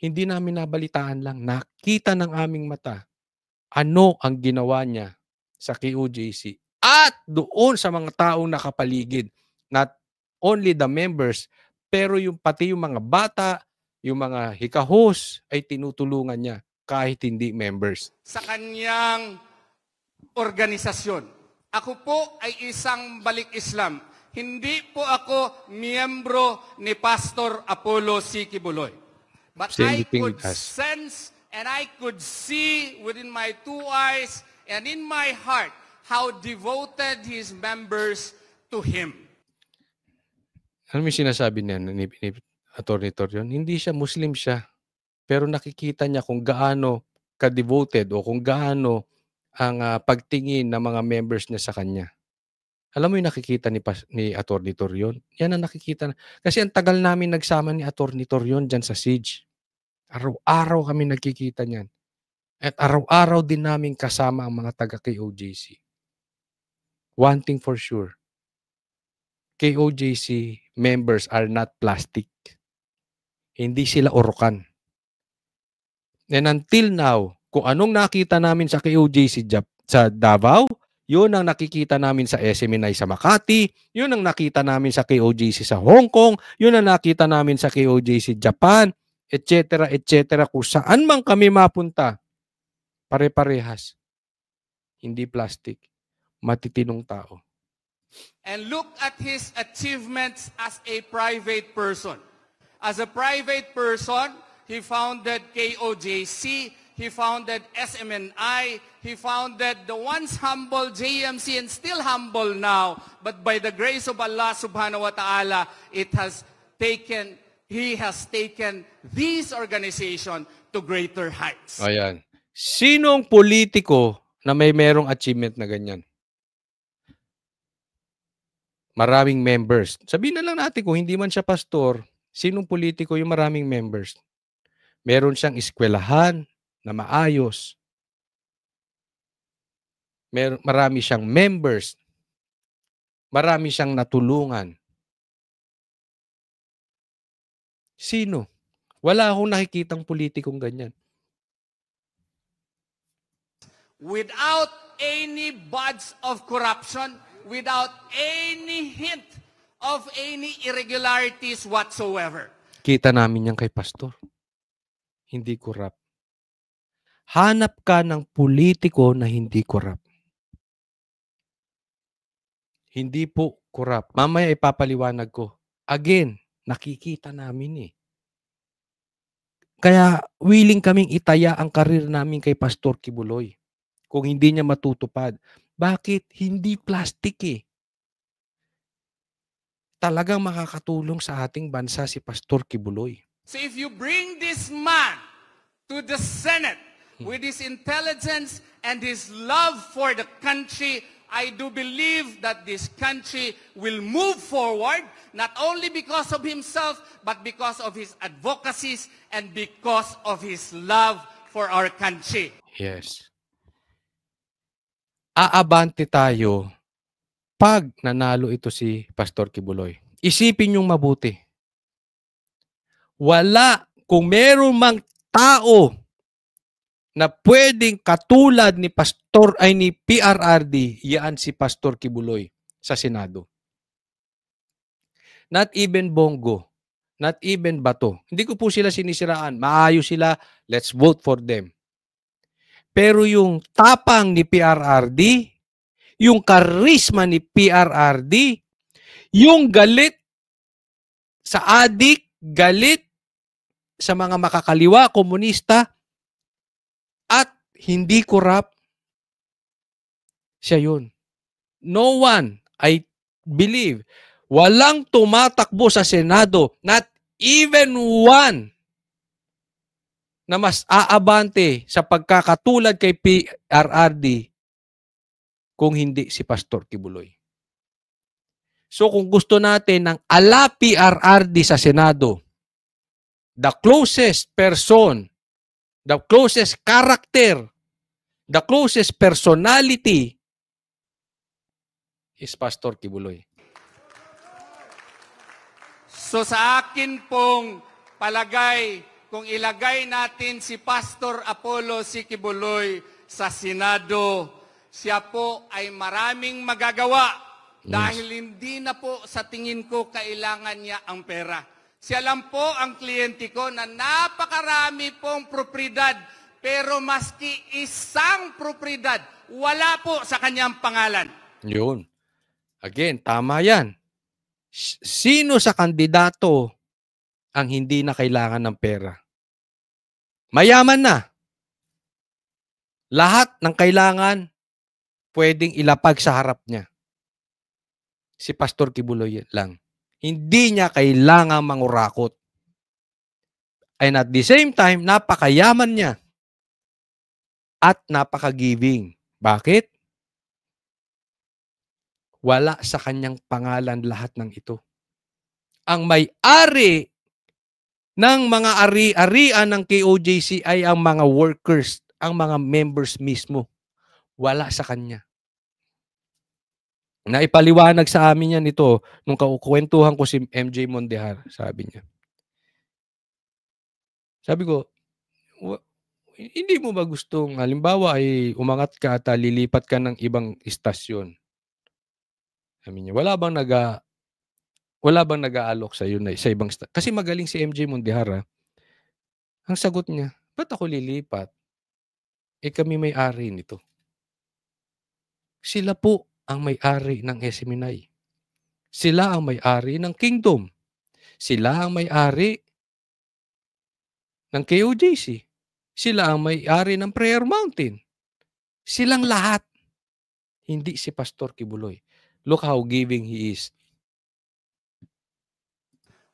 Hindi namin nabalitaan lang. Nakita ng aming mata ano ang ginawa niya sa KOJC at doon sa mga taong nakapaligid. Not only the members, pero yung pati yung mga bata, yung mga hikahos ay tinutulungan niya kahit hindi members. Sa kanyang organisasyon. Ako po ay isang balik Islam. Hindi po ako miyembro ni Pastor Apollo C. Kibuloy. But I could sense and I could see within my two eyes and in my heart how devoted his members to him. Ano yung sinasabi niya ni Atty. Torion? Hindi siya Muslim siya. Pero nakikita niya kung gaano ka-devoted o kung gaano ang pagtingin ng mga members niya sa kanya. Alam mo yung nakikita ni Atty. Torion? Yan ang nakikita. Kasi ang tagal namin nagsama ni Atty. Torion dyan sa Siege. Araw-araw kami nagkikita niyan. At araw-araw din namin kasama ang mga taga-KOJC. One thing for sure, KOJC members are not plastic. Hindi sila urukan. And until now, kung anong nakita namin sa KOJC sa Davao, yun ang nakikita namin sa SMNI sa Makati, yun ang nakita namin sa KOJC sa Hong Kong, yun ang nakita namin sa KOJC Japan, etc. etc. Kung saan man kami mapunta, pare-parehas. Hindi plastic. Matitinong tao. And look at his achievements as a private person. As a private person, he founded KOJC, he founded SMNI, he founded the once humble JMC and still humble now, but by the grace of Allah subhanahu wa ta'ala, he has taken this organization to greater heights. Ayan. Sinong politiko na may merong achievement na ganyan? Maraming members. Sabihin na lang natin kung hindi man siya pastor, sinong politiko yung maraming members? Meron siyang eskwelahan na maayos. Marami siyang members. Marami siyang natulungan. Sino? Wala akong nakikitang politikong ganyan. Without any buds of corruption, without any hint of any irregularities whatsoever. Kita namin yan kay pastor. Hindi corrupt. Hanap ka ng politiko na hindi corrupt. Hindi po corrupt. Mamaya ipapaliwanag ko. Again, nakikita namin eh. Kaya willing kaming itaya ang karir namin kay Pastor Kibuloy. Kung hindi niya matutupad. Bakit? Hindi plastic eh. Talagang makakatulong sa ating bansa si Pastor Kibuloy. So if you bring this man to the Senate with his intelligence and his love for the country, I do believe that this country will move forward, not only because of himself, but because of his advocacies and because of his love for our country. Yes. Aabante tayo pag nanalo ito si Pastor Kibuloy. Isipin niyong mabuti. Wala, kung meron mang tao na pwedeng katulad ni ni PRRD, yan si Pastor Kibuloy sa Senado. Not even Bongo, not even Bato. Hindi ko po sila sinisiraan. Maayos sila, let's vote for them. Pero yung tapang ni PRRD, yung karisma ni PRRD, yung galit sa adik, galit sa mga makakaliwa, komunista, at hindi corrupt, siya yun. No one, I believe, walang tumatakbo sa Senado, not even one, na mas aabante sa pagkakatulad kay PRRD kung hindi si Pastor Kibuloy. So kung gusto natin ng ala PRRD sa Senado, the closest person, the closest character, the closest personality is Pastor Kibuloy. So sa akin pong palagay, kung ilagay natin si Pastor Apollo C. Kibuloy sa Senado, siya po ay maraming magagawa dahil hindi na po sa tingin ko kailangan niya ang pera. Siya lang po ang kliyente ko na napakarami pong propriedad, pero maski isang propriedad, wala po sa kanyang pangalan. Yun. Again, tama yan. Sino sa kandidato ang hindi na kailangan ng pera? Mayaman na. Lahat ng kailangan pwedeng ilapag sa harap niya. Si Pastor Kibuloy lang. Hindi niya kailangang mangurakot. And at the same time, napakayaman niya. At napaka-giving. Bakit? Wala sa kanyang pangalan lahat ng ito. Ang may-ari ng mga ari-arian ng KOJC ay ang mga workers, ang mga members mismo. Wala sa kanya. Naipaliwanag sa amin yan ito nung kukwentuhan ko si MJ Mondehar, sabi niya. Sabi ko, hindi mo ba gustong, halimbawa ay umangat ka at lilipat ka ng ibang istasyon? Sabi niya, wala bang nag-aalok sa iyo sa ibang istasyon? Kasi magaling si MJ Mondehar. Ang sagot niya, ba't ako lilipat? Kami may-ari nito. Sila po ang may-ari ng SMNI. Sila ang may-ari ng Kingdom. Sila ang may-ari ng KOJC. Sila ang may-ari ng Prayer Mountain. Silang lahat. Hindi si Pastor Kibuloy. Look how giving he is.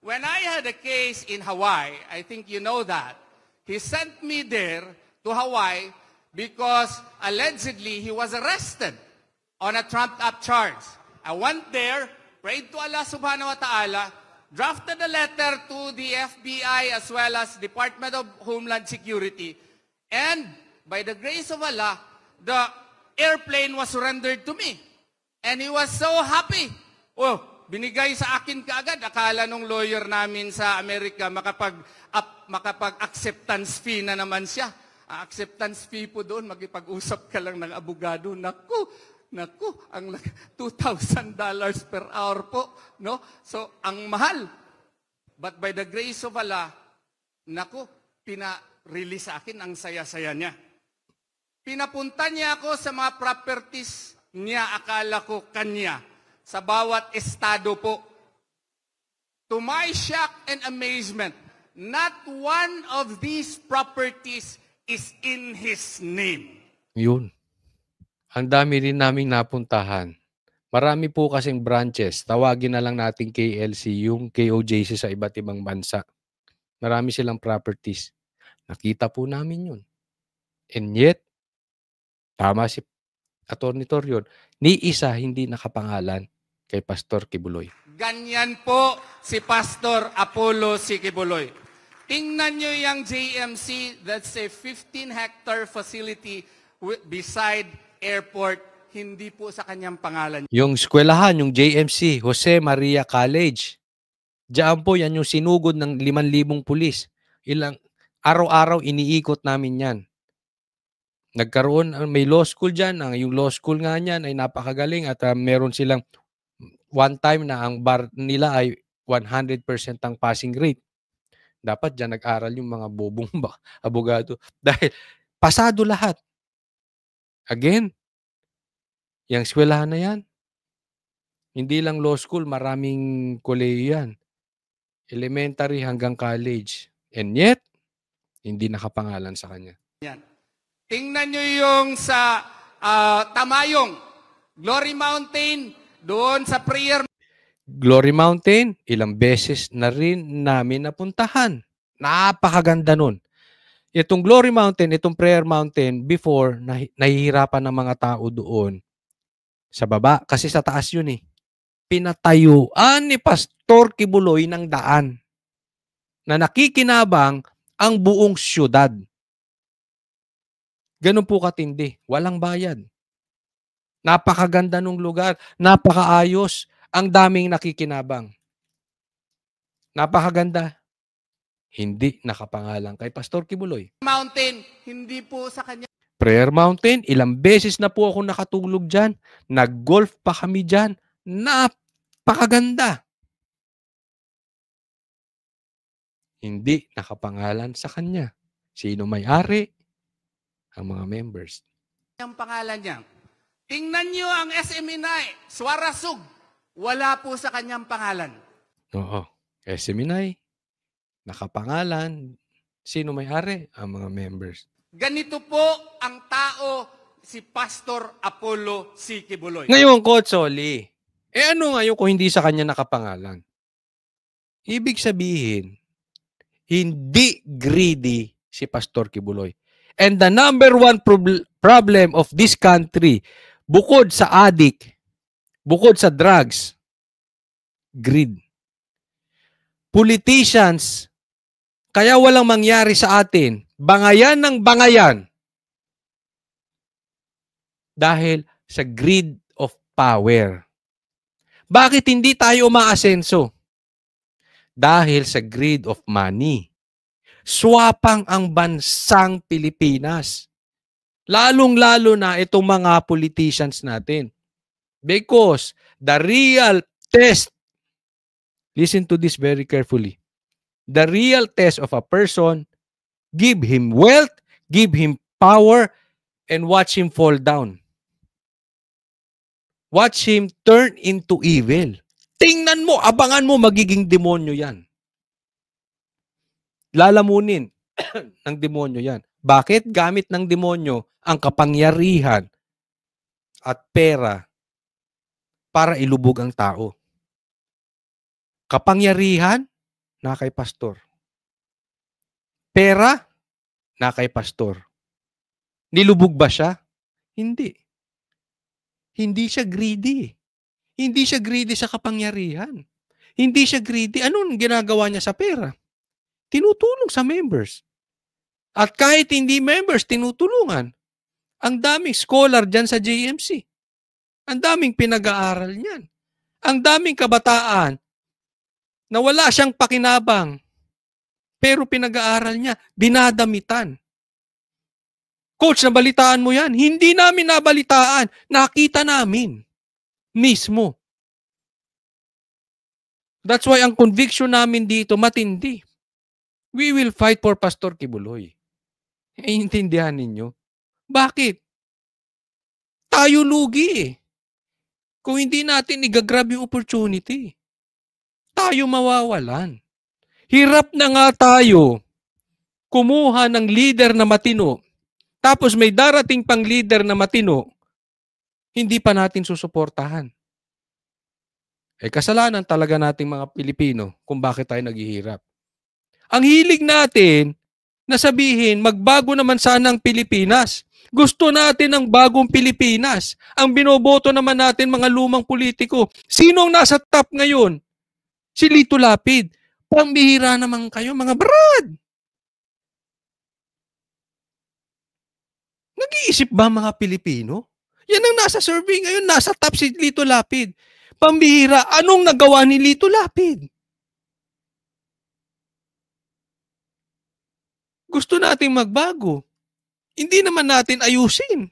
When I had a case in Hawaii, I think you know that, he sent me there to Hawaii because allegedly he was arrested on a trumped-up charge. I went there, prayed to Allah subhanahu wa ta'ala, drafted a letter to the FBI as well as Department of Homeland Security, and by the grace of Allah, the airplane was surrendered to me. And he was so happy. Oh, binigay sa akin kaagad. Akala nung lawyer namin sa Amerika, makapag-acceptance fee na naman siya. Acceptance fee po doon, magipag-usap ka lang ng abogado. Naku, ang $2,000 per hour po. No? So, ang mahal. But by the grace of Allah, naku, pina-release sa akin, ang saya-saya niya. Pinapunta niya ako sa mga properties niya, akala ko kanya, sa bawat estado po. To my shock and amazement, not one of these properties is in his name. Yun. Ang dami rin naming napuntahan. Marami po kasing branches. Tawagin na lang natin KLC, yung KOJC sa iba't ibang bansa. Marami silang properties. Nakita po namin yun. And yet, tama si Atty. Torion, ni isa hindi nakapangalan kay Pastor Kibuloy. Ganyan po si Pastor Apollo C. Kibuloy. Tingnan nyo yung JMC, that's a 15-hectare facility beside airport, hindi po sa kanyang pangalan. Yung eskwelahan, yung JMC, Jose Maria College. Diyan po yan yung sinugod ng 5,000 pulis. Araw-araw iniikot namin yan. Nagkaroon, may law school dyan. Yung law school nga niyan ay napakagaling at meron silang one time na ang bar nila ay 100% ang passing rate. Dapat dyan nag-aral yung mga bobong abogado. Dahil pasado lahat. Again, yung eskwelahan na yan, hindi lang law school, maraming kolehiyo yan. Elementary hanggang college. And yet, hindi nakapangalan sa kanya. Yan. Tingnan nyo yung sa Tamayong, Glory Mountain, doon sa prayer. Glory Mountain, ilang beses na rin namin napuntahan. Napakaganda nun. Itong Glory Mountain, itong Prayer Mountain, before, nahihirapan ng mga tao doon sa baba. Kasi sa taas yun eh. Pinatayuan ni Pastor Kibuloy ng daan na nakikinabang ang buong syudad. Ganun po katindi. Walang bayad. Napakaganda ng lugar. Napakaayos. Ang daming nakikinabang. Napakaganda. Hindi nakapangalan kay Pastor Kibuloy. Mountain, hindi po sa kanya. Prayer Mountain, ilang beses na po ako nakatulog dyan. Nag-golf pa kami dyan. Napakaganda. Hindi nakapangalan sa kanya. Sino may-ari? Ang mga members. Ang pangalan niya. Tingnan nyo ang SMNI, Suarasug. Wala po sa kanyang pangalan. Oo. SMNI, nakapangalan. Sino may-ari? Ang mga members. Ganito po ang tao si Pastor Apollo C. Kibuloy. Ngayon, Kotsoli, ano ngayon kung hindi sa kanya nakapangalan? Ibig sabihin, hindi greedy si Pastor Kibuloy. And the number one problem of this country, bukod sa addict, bukod sa drugs, greed. Politicians, kaya walang mangyari sa atin, bangayan ng bangayan, Dahil sa greed of power. Bakit hindi tayo umaasenso? Dahil sa greed of money. Swapang ang bansang Pilipinas. Lalong-lalo na itong mga politicians natin. Because the real test, listen to this very carefully, the real test of a person, give him wealth, give him power, and watch him fall down. Watch him turn into evil. Tingnan mo, abangan mo, magiging demonyo yan. Lalamunin ng demonyo yan. Bakit? Gamit ng demonyo ang kapangyarihan at pera para ilubog ang tao. Kapangyarihan, na kay pastor. Pera, na kay pastor. Nilubog ba siya? Hindi. Hindi siya greedy. Hindi siya greedy sa kapangyarihan. Hindi siya greedy. Anong ginagawa niya sa pera? Tinutulong sa members. At kahit hindi members, tinutulungan. Ang daming scholar dyan sa JMC. Ang daming pinag-aaral niyan. Ang daming kabataan na wala siyang pakinabang. Pero pinag-aaral niya, dinadamitan. Coach, nabalitaan mo yan? Hindi namin nabalitaan. Nakita namin. Mismo. That's why ang conviction namin dito matindi. We will fight for Pastor Kibuloy. Iintindihan ninyo. Bakit? Tayo lugi eh. Kung hindi natin igagrab yung opportunity, tayo mawawalan. Hirap na nga tayo kumuha ng leader na matino, tapos may darating pang leader na matino, hindi pa natin susuportahan. Kasalanan talaga nating mga Pilipino kung bakit tayo naghihirap. Ang hilig natin na sabihin, magbago naman sana ang Pilipinas. Gusto natin ng bagong Pilipinas. Ang binoboto naman natin mga lumang politiko. Sino ang nasa top ngayon? Si Lito Lapid. Pambihira naman kayo, mga brad. Nag-iisip ba mga Pilipino? Yan ang nasa survey ngayon, nasa top si Lito Lapid. Pambihira, anong nagawa ni Lito Lapid? Gusto nating magbago. Hindi naman natin ayusin.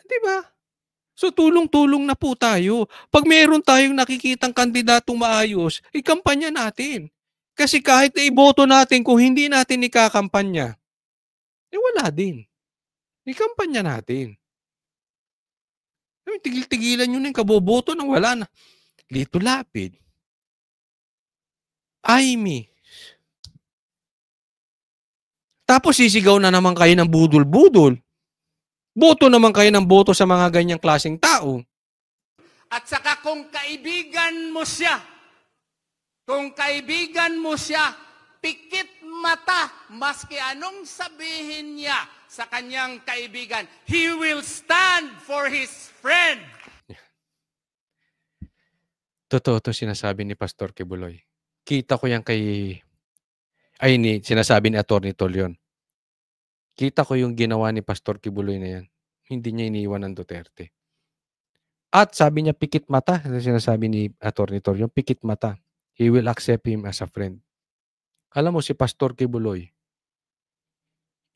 Diba? So tulong-tulong na po tayo. Pag meron tayong nakikitang kandidatong maayos, ikampanya natin. Kasi kahit na iboto natin kung hindi natin ikakampanya, wala din. Ikampanya natin. Tigil-tigilan nyo na yung kaboboto nang wala na. Lito Lapid. Amy. Tapos sisigaw na naman kayo ng budol-budol. Boto naman kayo ng boto sa mga ganyang klaseng tao. At saka kung kaibigan mo siya, pikit mata, maski anong sabihin niya sa kanyang kaibigan, he will stand for his friend. Totoo to sinasabi ni Pastor Kibuloy. Kita ko yan sinasabi ni Atty. Tolion. Kita ko yung ginawa ni Pastor Kibuloy na yan. Hindi niya iniwan ng Duterte. At sabi niya, pikit mata. Sinasabi ni Atty. Tolion, pikit mata. He will accept him as a friend. Alam mo, si Pastor Kibuloy,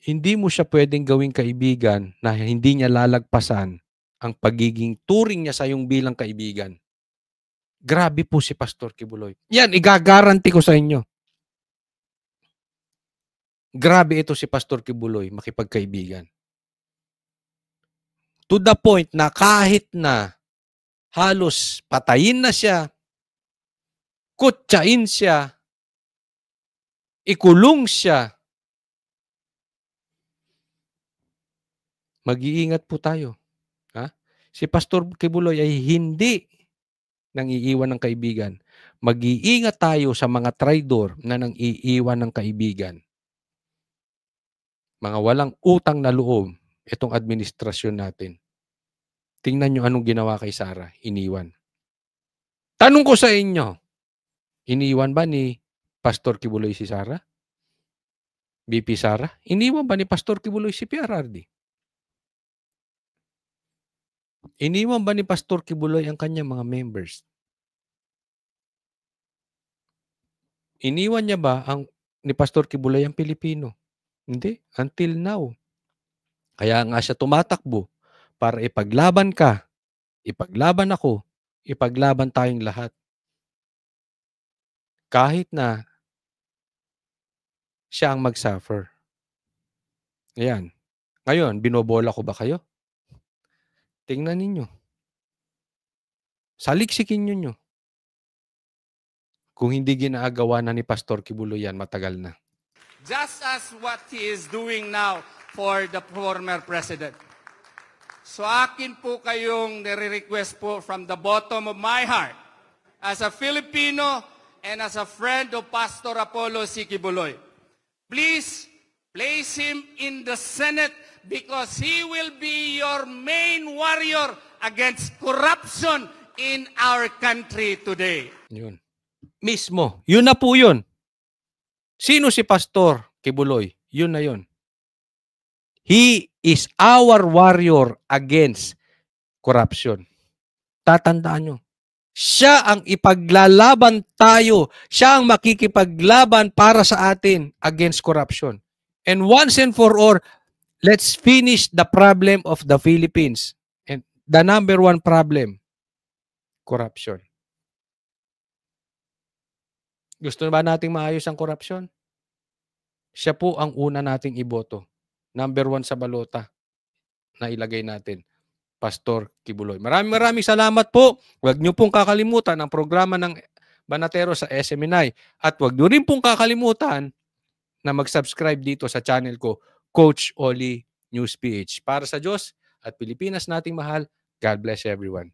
hindi mo siya pwedeng gawing kaibigan na hindi niya lalagpasan ang pagiging turing niya sa iyong bilang kaibigan. Grabe po si Pastor Kibuloy. Yan, igagaranti ko sa inyo. Grabe ito si Pastor Kibuloy, makipagkaibigan. To the point na kahit na halos patayin na siya, kutsain siya, ikulong siya, mag-iingat po tayo. Ha? Si Pastor Kibuloy ay hindi nang iiwan ng kaibigan. Mag-iingat tayo sa mga traidor na nang iiwan ng kaibigan. Mga walang utang na loob, itong administrasyon natin. Tingnan nyo anong ginawa kay Sara. Iniwan. Tanong ko sa inyo, iniwan ba ni Pastor Kibuloy si Sara? VP Sara? Iniwan ba ni Pastor Kibuloy si PRRD? Iniwan ba ni Pastor Kibuloy ang kanyang mga members? Iniwan niya ba ni Pastor Kibuloy ang Pilipino? Hindi. Until now. Kaya nga siya tumatakbo para ipaglaban ka, ipaglaban ako, ipaglaban tayong lahat. Kahit na siya ang mag-suffer. Ayan. Ngayon, binobola ko ba kayo? Tingnan ninyo. Saliksikin nyo. Kung hindi ginagawa na ni Pastor Kibuloy yan, matagal na. Just as what he is doing now for the former president. So akin po kayong nire-request po from the bottom of my heart, as a Filipino and as a friend of Pastor Apollo C. Kibuloy, please place him in the Senate because he will be your main warrior against corruption in our country today. Yun. Mismo. Yun na po yun. Sino si Pastor Kibuloy? Yun na yun. He is our warrior against corruption. Tatandaan nyo. Siya ang ipaglalaban tayo. Siya ang makikipaglaban para sa atin against corruption. And once and for all, let's finish the problem of the Philippines. And the number one problem, corruption. Gusto ba nating maayos ang korupsyon? Siya po ang una nating iboto. Number 1 sa balota na ilagay natin, Pastor Kibuloy. Maraming salamat po. Huwag niyo pong kakalimutan ang programa ng Banatero sa SMNI. At huwag niyo rin pong kakalimutan na mag-subscribe dito sa channel ko, Coach Oli News PH. Para sa Diyos at Pilipinas nating mahal, God bless everyone.